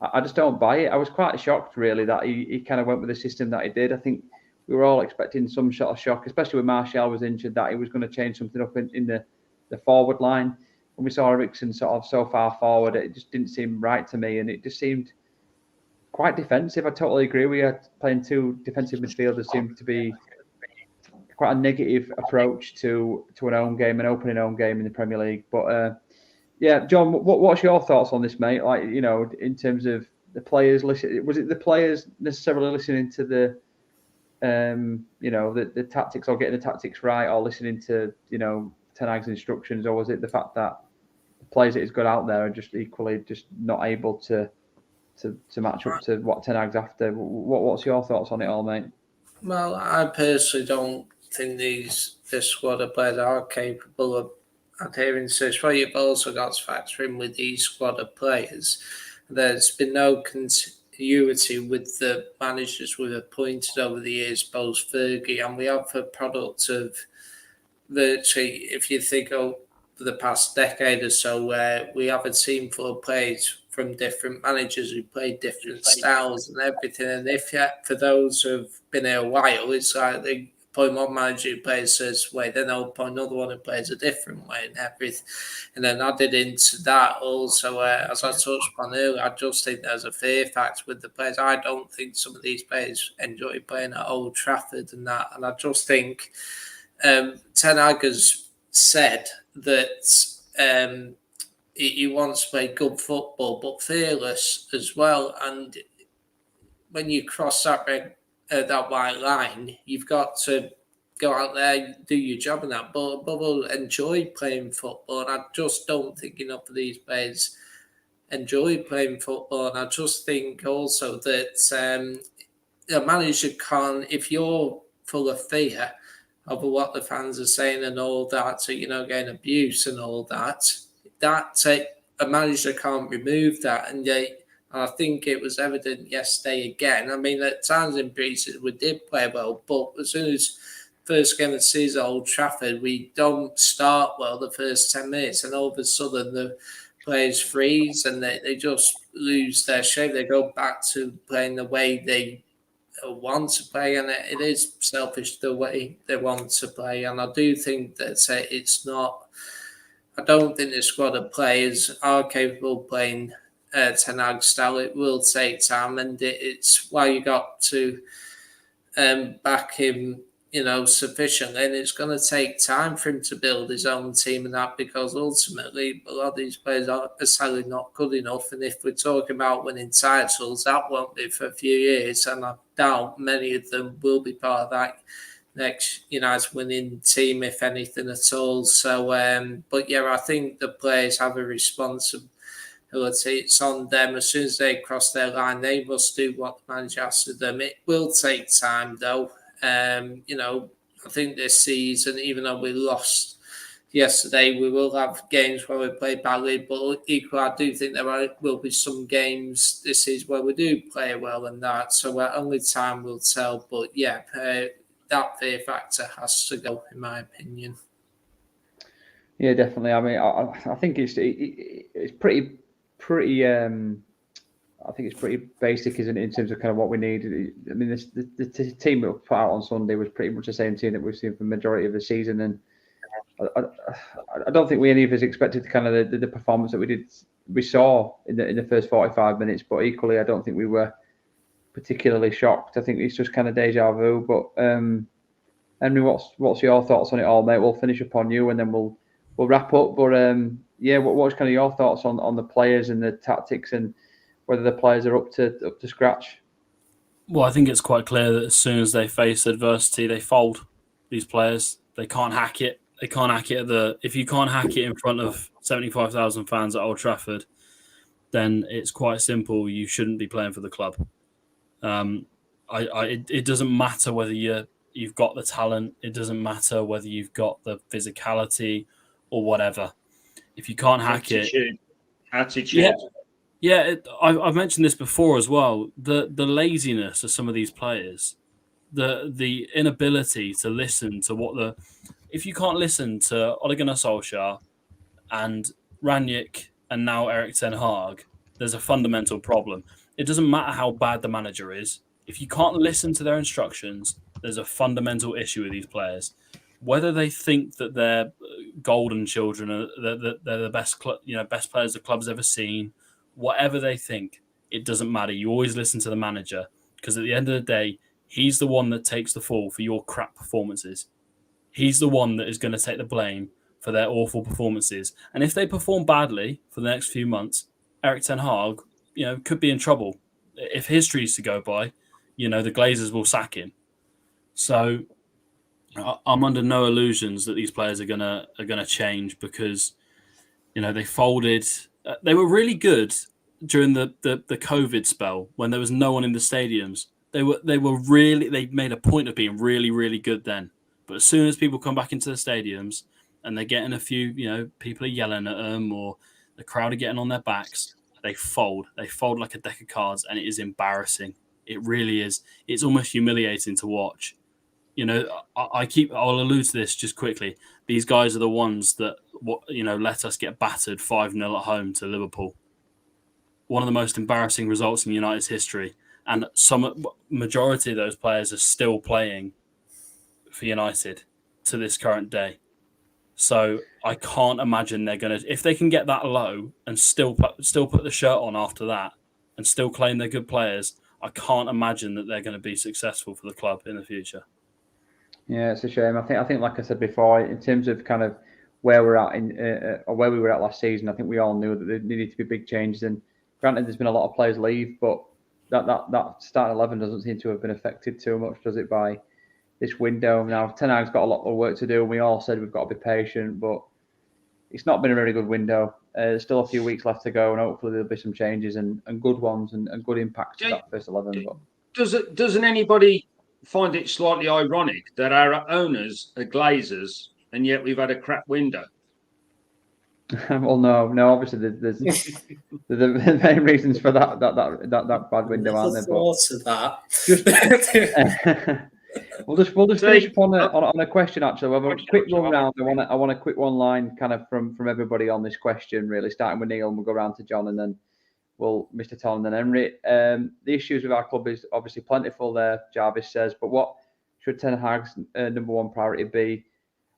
I just don't buy it. I was quite shocked, really, that he kind of went with the system that he did. I think we were all expecting some sort of shock, especially when Martial was injured, that he was going to change something up in the forward line. when we saw Eriksen sort of so far forward, it just didn't seem right to me, and it just seemed quite defensive. I totally agree. We are playing two defensive midfielders seemed to be quite a negative approach to an own game, an opening own game in the Premier League. But yeah, John, what's your thoughts on this, mate? Like, in terms of the players listening, was it the players necessarily listening to the the tactics, or getting the tactics right, or listening to Ten Hag's instructions, or was it the fact that the players that he's got out there are just equally just not able to match up to what Ten Hag's after? What's your thoughts on it all, mate? Well, I personally don't think this squad of players are capable of adhering to this. What you've also got to factor in with these squad of players, there's been no continuity with the managers we've appointed over the years, both Fergie, and we have a product of virtually, if you think of the past decade or so, where we have a team full of players from different managers who play different styles and everything. And for those who've been here a while, it's like they appoint one manager who plays this way, then they'll appoint another one who plays a different way and everything. And then added into that also, as I touched on earlier, I just think there's a fear factor with the players. I don't think some of these players enjoy playing at Old Trafford and that. And I just think Ten Hag has said that he wants to play good football, but fearless as well. And when you cross that white line, you've got to go out there, do your job and that, but enjoy playing football. And I just don't think enough of these players enjoy playing football. And I just think also that a manager can't, if you're full of fear over what the fans are saying and all that, so, getting abuse and all that, a manager can't remove that. And I think it was evident yesterday again. I mean, at times in pre-season we did play well, but as soon as first game of the season at Old Trafford, we don't start well the first 10 minutes, and all of a sudden the players freeze and they just lose their shape. They go back to playing the way they want to play, and it is selfish the way they want to play. And I do think that it's not. I don't think the squad of players are capable of playing Ten Hag style. It will take time, and it's why you got to back him, sufficiently. And it's going to take time for him to build his own team and that, because ultimately a lot of these players are sadly not good enough. And if we're talking about winning titles, that won't be for a few years, and I doubt many of them will be part of that next United winning team, if anything at all. So, but yeah, I think the players have a responsibility. It's on them. As soon as they cross their line, they must do what the manager asks of them. It will take time, though. I think this season, even though we lost yesterday, we will have games where we play badly, but equally, I do think there will be some games this season where we do play well and that. So only time will tell. But yeah, that fear factor has to go, in my opinion. Yeah, definitely. I mean, I think it's pretty. I think it's pretty basic, isn't it, in terms of kind of what we need. I mean, the team that we put out on Sunday was pretty much the same team that we've seen for the majority of the season, and I don't think any of us expected kind of the performance that we saw in the first 45 minutes. But equally, I don't think we were particularly shocked. I think it's just kind of deja vu. But Henry, what's your thoughts on it all, mate? We'll finish up on you, and then we'll wrap up. But yeah, what's kind of your thoughts on the players and the tactics, and whether the players are up to scratch? Well, I think it's quite clear that as soon as they face adversity, they fold. These players, they can't hack it. They can't hack it if you can't hack it in front of 75,000 fans at Old Trafford, then it's quite simple. You shouldn't be playing for the club. It doesn't matter whether you've got the talent. It doesn't matter whether you've got the physicality or whatever. If you can't hack attitude. Yeah. I've mentioned this before as well. The laziness of some of these players, the inability to listen to if you can't listen to Ole Gunnar Solskjaer and Rangnick and now Erik ten Hag, there's a fundamental problem. It doesn't matter how bad the manager is. If you can't listen to their instructions, there's a fundamental issue with these players. Whether they think that they're golden children. They're the best, best players the club's ever seen. Whatever they think, it doesn't matter. You always listen to the manager because at the end of the day, he's the one that takes the fall for your crap performances. He's the one that is going to take the blame for their awful performances. And if they perform badly for the next few months, Erik ten Hag, could be in trouble. If history is to go by, the Glazers will sack him. So I'm under no illusions that these players are gonna change because, they folded. They were really good during the COVID spell when there was no one in the stadiums. They made a point of being really, really good then. But as soon as people come back into the stadiums and they're getting a few, people are yelling at them or the crowd are getting on their backs, they fold. They fold like a deck of cards, and it is embarrassing. It really is. It's almost humiliating to watch. I'll allude to this just quickly. These guys are the ones that, let us get battered 5-0 at home to Liverpool. One of the most embarrassing results in United's history. And majority of those players are still playing for United to this current day. So I can't imagine they're going to, if they can get that low and still put the shirt on after that and still claim they're good players, I can't imagine that they're going to be successful for the club in the future. Yeah, it's a shame. I think, like I said before, in terms of kind of where we're at or where we were at last season, I think we all knew that there needed to be big changes. And granted, there's been a lot of players leave, but that starting 11 doesn't seem to have been affected too much, does it, by this window? Now, Ten Hag's got a lot of work to do, and we all said we've got to be patient, but it's not been a very good window. There's still a few weeks left to go, and hopefully there'll be some changes and good ones and good impacts to that first 11. But doesn't anybody find it slightly ironic that our owners are Glazers and yet we've had a crap window? Well, no. Obviously, there's the main reasons for that bad window, aren't there? That. We'll just finish up on a question. Actually, we'll have a quick run round. I want a quick one line kind of from everybody on this question. Really, starting with Neil, and we'll go around to John, and then Mr. Tom, and then Henry. The issues with our club is obviously plentiful there, Jarvis says, but what should Ten Hag's number one priority be?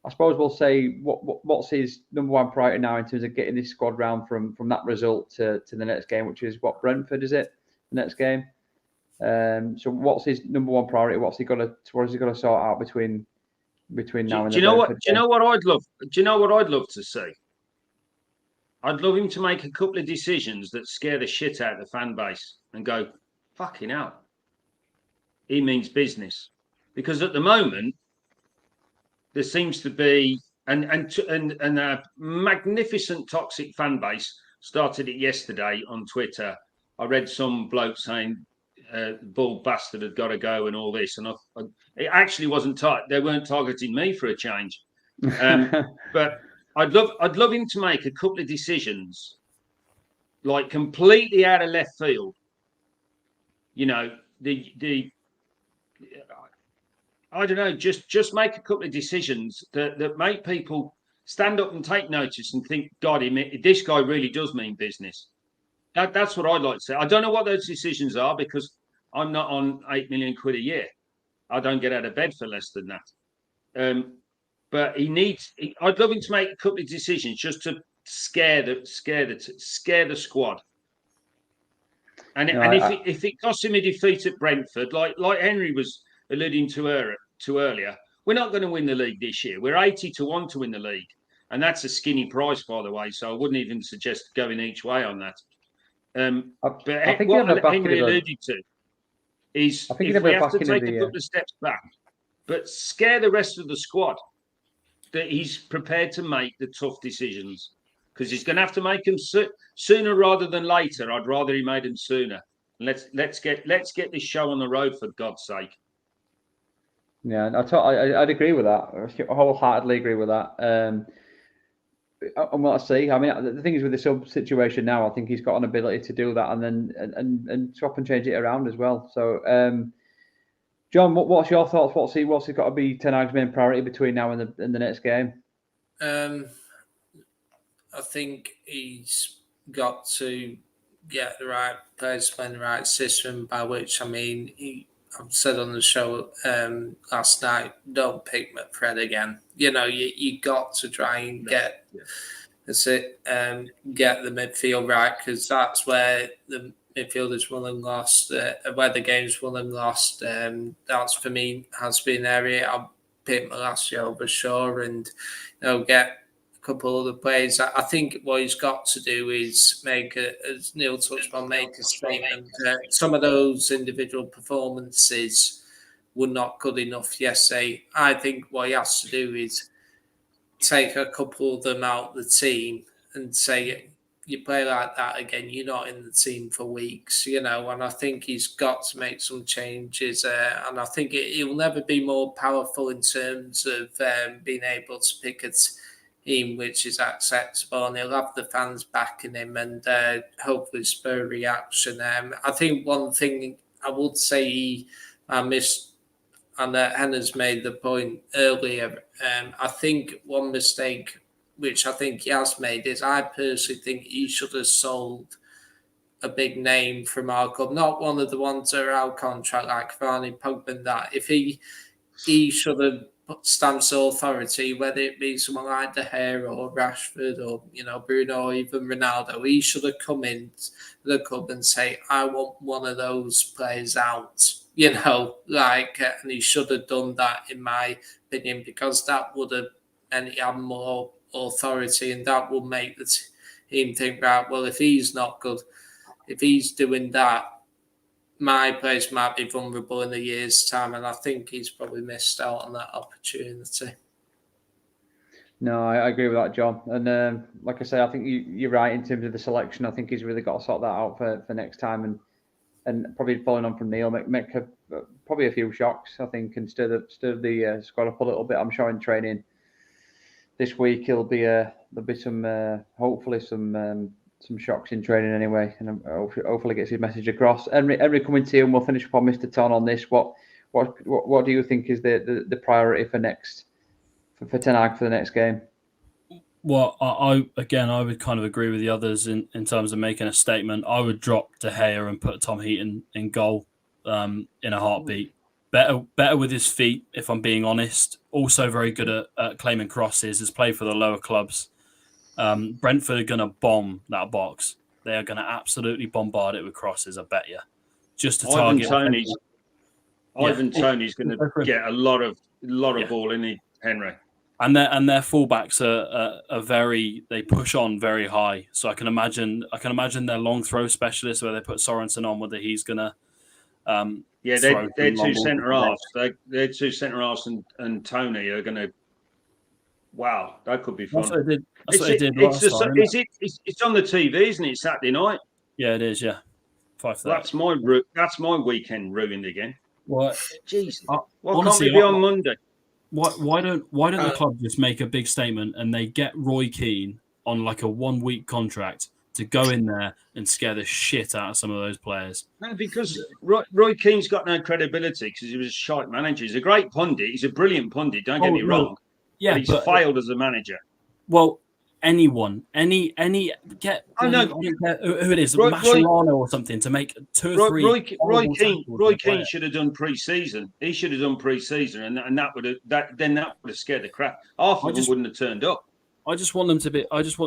I suppose we'll say what's his number one priority now in terms of getting this squad round from that result to the next game, which is Brentford, is it? The next game. So what's his number one priority? What has he got to sort out between now and do you know what I'd love to see? I'd love him to make a couple of decisions that scare the shit out of the fan base and go, fucking hell, he means business. Because at the moment, there seems to be and a magnificent toxic fan base started it yesterday on Twitter. I read some bloke saying bald bastard had got to go and all this, and it actually wasn't they weren't targeting me for a change, but I'd love him to make a couple of decisions like completely out of left field. I don't know, just make a couple of decisions that make people stand up and take notice and think, God, this guy really does mean business. That's what I'd like to say. I don't know what those decisions are because I'm not on 8 million quid a year. I don't get out of bed for less than that. But I'd love him to make a couple of decisions just to scare the squad. And if it costs him a defeat at Brentford, like Henry was alluding to earlier, we're not going to win the league this year. We're 80-1 to win the league, and that's a skinny price, by the way. So I wouldn't even suggest going each way on that. But I think what Henry alluded to is if we have to take a couple of steps back, but scare the rest of the squad that he's prepared to make the tough decisions, because he's going to have to make them sooner rather than later. I'd rather he made them sooner. Let's get this show on the road, for God's sake. Yeah, I'd agree with that. I wholeheartedly agree with that. And what I see, I mean, the thing is with the sub situation now, I think he's got an ability to do that and then and swap and change it around as well. So, John, what's your thoughts? What's he got to be Ten Hag's main priority between now and the next game? I think he's got to get the right players playing the right system. By which I mean, I've said on the show last night, don't pick McFred again. You got to try and get get the midfield right, because that's where the midfield is won and lost, where the game's won and lost. That's for me has been an area I'll pick Malacia over Shaw, and get a couple of other players. I think what he's got to do is make as Neil touched on, make a statement. Some of those individual performances were not good enough yesterday. I think what he has to do is take a couple of them out of the team and say, you play like that again, you're not in the team for weeks, and I think he's got to make some changes, and I think he'll never be more powerful in terms of being able to pick a team which is acceptable, and he'll have the fans backing him and hopefully spur reaction. I think one thing I would say I missed, and Henna's made the point earlier, I think one mistake which I think he has made is, I personally think he should have sold a big name from our club, not one of the ones that are out contract like Varney, Pogba and that. If he should have stamped authority, whether it be someone like De Gea or Rashford or Bruno or even Ronaldo, he should have come in to the club and say, I want one of those players out. And he should have done that, in my opinion, because that would have meant he had more authority, and that will make the team think, right, well, if he's not good, if he's doing that, my place might be vulnerable in a year's time, and I think he's probably missed out on that opportunity. No, I agree with that, John. And like I say, I think you're right in terms of the selection. I think he's really got to sort that out for next time, and probably following on from Neil, make probably a few shocks, I think, and stir the squad up a little bit. I'm sure in training this week there'll be some hopefully some shocks in training anyway, and hopefully gets his message across. Henry, coming to you, and we'll finish up on Mr. Ton on this. What do you think is the priority for Ten Hag for the next game? Well, I would kind of agree with the others in terms of making a statement. I would drop De Gea and put Tom Heaton in goal in a heartbeat. Better with his feet, if I'm being honest. Also very good at claiming crosses. Has played for the lower clubs. Brentford are going to bomb that box. They are going to absolutely bombard it with crosses, I bet you. Just to target. Ivan Toney's going to get a lot of ball in it, Henry. And their fullbacks are very, they push on very high. So I can imagine their long throw specialist where they put Sorensen on, whether he's going to. They're two centre halves. They're two centre halves, and Tony are going to. Wow, that could be fun. That's what they did last time. It's on the TV, isn't it? Saturday night. Yeah, it is. Yeah, 5:30. That's my weekend ruined again. What? Jesus. Why can't it be on Monday? Why don't the club just make a big statement and they get Roy Keane on like a 1 week contract to go in there and scare the shit out of some of those players? No, because Roy Keane's got no credibility because he was a shite manager. He's a great pundit. He's a brilliant pundit. Don't get me wrong. Yeah, but he's failed as a manager. Well, anyone, who it is, Mascherano or something, to make 2 or 3. Roy Keane should have done pre-season. He should have done pre-season, and that would have scared the crap. Half of them wouldn't have turned up. I just want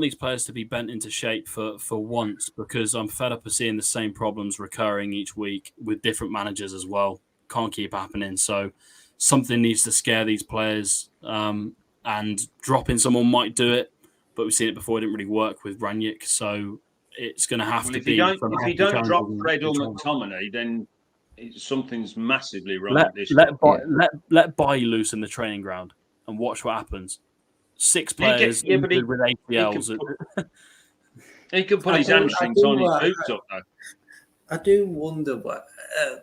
these players to be bent into shape for once, because I'm fed up of seeing the same problems recurring each week with different managers as well. Can't keep happening. So something needs to scare these players, and dropping someone might do it. But we've seen it before. It didn't really work with Ranić, so it's going to have to be. If you don't drop Fred or McTominay, then something's massively wrong. Let Bailly loose in the training ground and watch what happens. 6 players with ACLs. He could put his hamstrings on his boots up, though. I do wonder what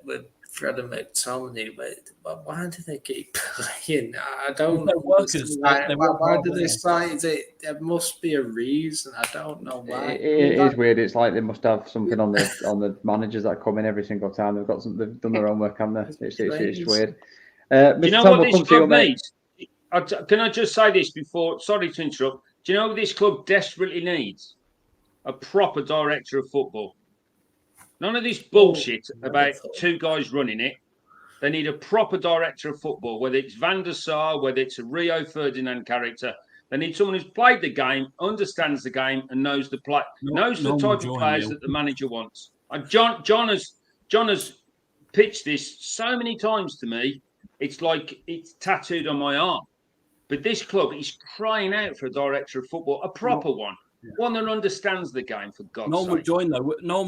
with Fred and McTominay, but why do they keep playing? I don't know. Why do they sign it? There must be a reason. I don't know why. It is weird. It's like they must have something on the managers that come in every single time. They've done their own work, haven't they? It's weird. You know what this club needs? Can I just say this before? Sorry to interrupt. Do you know what this club desperately needs? A proper director of football. None of this bullshit about 2 guys running it. They need a proper director of football, whether it's Van der Sar, whether it's a Rio Ferdinand character. They need someone who's played the game, understands the game, and knows the type of players that the manager wants. And John has pitched this so many times to me. It's like it's tattooed on my arm. But this club is crying out for a director of football, a proper one. One that understands the game, for God's sake. No one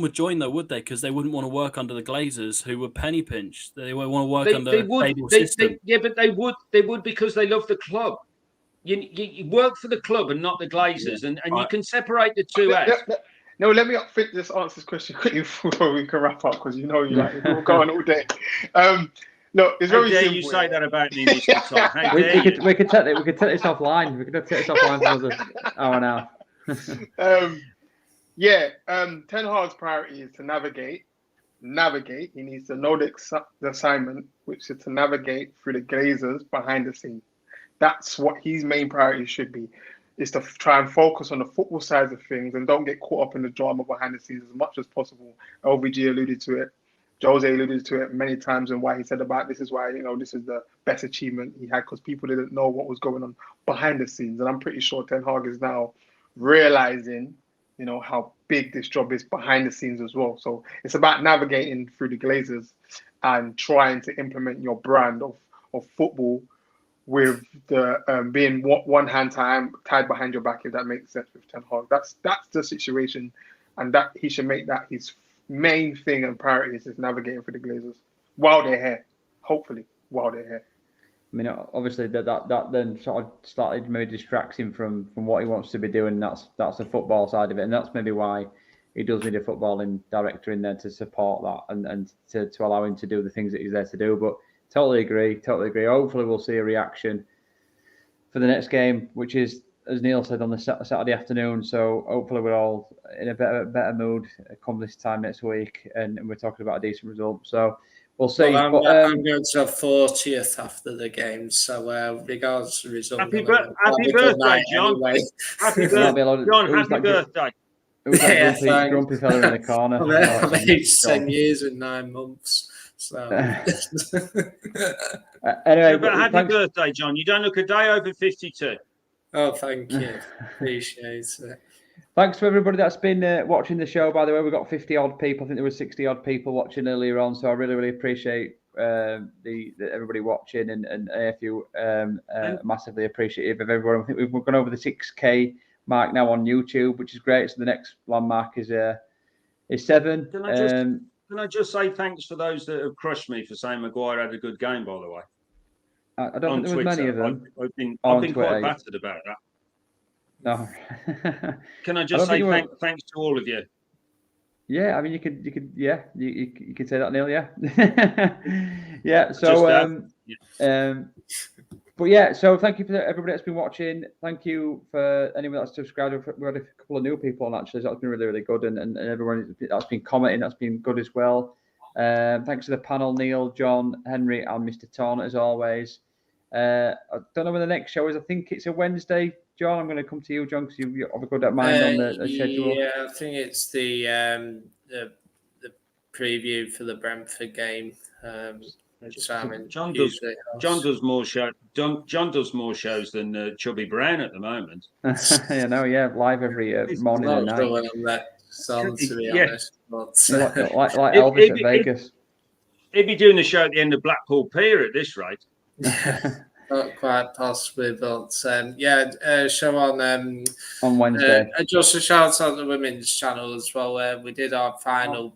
would join though, would they? Because they wouldn't want to work under the Glazers, who were penny pinched. They would want to work under a stable system. But they would because they love the club. You work for the club and not the Glazers, and you can separate the two out. No, let me just answer this question quickly before we can wrap up, because we're going all day. Look, it's very simple. You say that about me, Mr. Tom? We could take this offline. We could take this offline for another hour now. Ten Hag's priority is to navigate. He needs to know the assignment, which is to navigate through the Glazers behind the scenes. That's what his main priority should be, is to try and focus on the football side of things and don't get caught up in the drama behind the scenes as much as possible. LVG alluded to it. Jose alluded to it many times, and why he said about this is why, this is the best achievement he had, because people didn't know what was going on behind the scenes. And I'm pretty sure Ten Hag is now realizing, how big this job is behind the scenes as well. So it's about navigating through the Glazers and trying to implement your brand of football with the being one hand tied behind your back, if that makes sense, with Ten Hag. That's the situation, and that he should make that his main thing and priority is navigating for the Glazers while they're here, hopefully while they're here. I mean, obviously that then sort of started maybe distracting from what he wants to be doing. That's the football side of it, and that's maybe why he does need a footballing director in there to support that and to allow him to do the things that he's there to do. But totally agree. Hopefully we'll see a reaction for the next game, which is, as Neil said, on the Saturday afternoon. So hopefully we're all in a better mood come this time next week, and we're talking about a decent result. So we'll see. Well, I'm going to have 40th after the game, so regardless of the result. Happy birthday, John. Anyway. Happy birthday. Who's that grumpy fella in the corner? I've aged 10 years and 9 months. So anyway, but happy birthday, John. You don't look a day over 52. Oh, thank you. Appreciate it. Thanks to everybody that's been watching the show. By the way, we've got 50 odd people. I think there were 60 odd people watching earlier on. So I really appreciate everybody watching, and if you massively appreciative of everyone. I think we've gone over the 6K mark now on YouTube, which is great. So the next landmark is 7. Can I just say thanks for those that have crushed me for saying Maguire had a good game, by the way? I don't think there was many of them. I've been quite battered about that. No. Can I just say thanks to all of you? Yeah, I mean, you could say that, Neil. Yeah, yeah. So, but yeah. So, thank you for everybody that's been watching. Thank you for anyone that's subscribed. We had a couple of new people on, actually. So that's been really good, and everyone that's been commenting, that's been good as well. Thanks to the panel, Neil, John, Henry, and Mr. Ton, as always. I don't know when the next show is. I think it's a Wednesday. John, I'm going to come to you, John, because you have a good mind on the schedule. Yeah, I think it's the preview for the Brentford game. John does more shows than Chubby Brown at the moment. Live every morning and night. To be honest, like Elvis at Vegas. He'd be doing the show at the end of Blackpool Pier at this rate. Not quite possibly, but show on Wednesday. Just a shout out to the women's channel as well. We did our final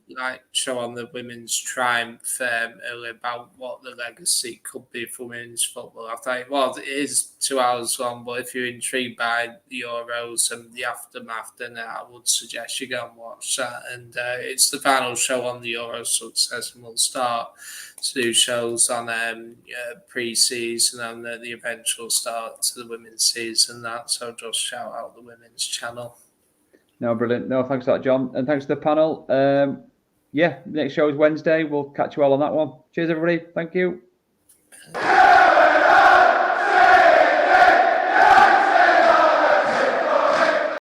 show on the women's triumph earlier about what the legacy could be for women's football. I thought, it is 2 hours long, but if you're intrigued by the Euros and the aftermath, then I would suggest you go and watch that. And it's the final show on the Euro success, and we'll start to do shows on pre-season and the eventual start to the women's season. So just shout out the women's channel. No, brilliant. No, thanks for that, John, and thanks to the panel. Next show is Wednesday. We'll catch you all on that one. Cheers, everybody. Thank you.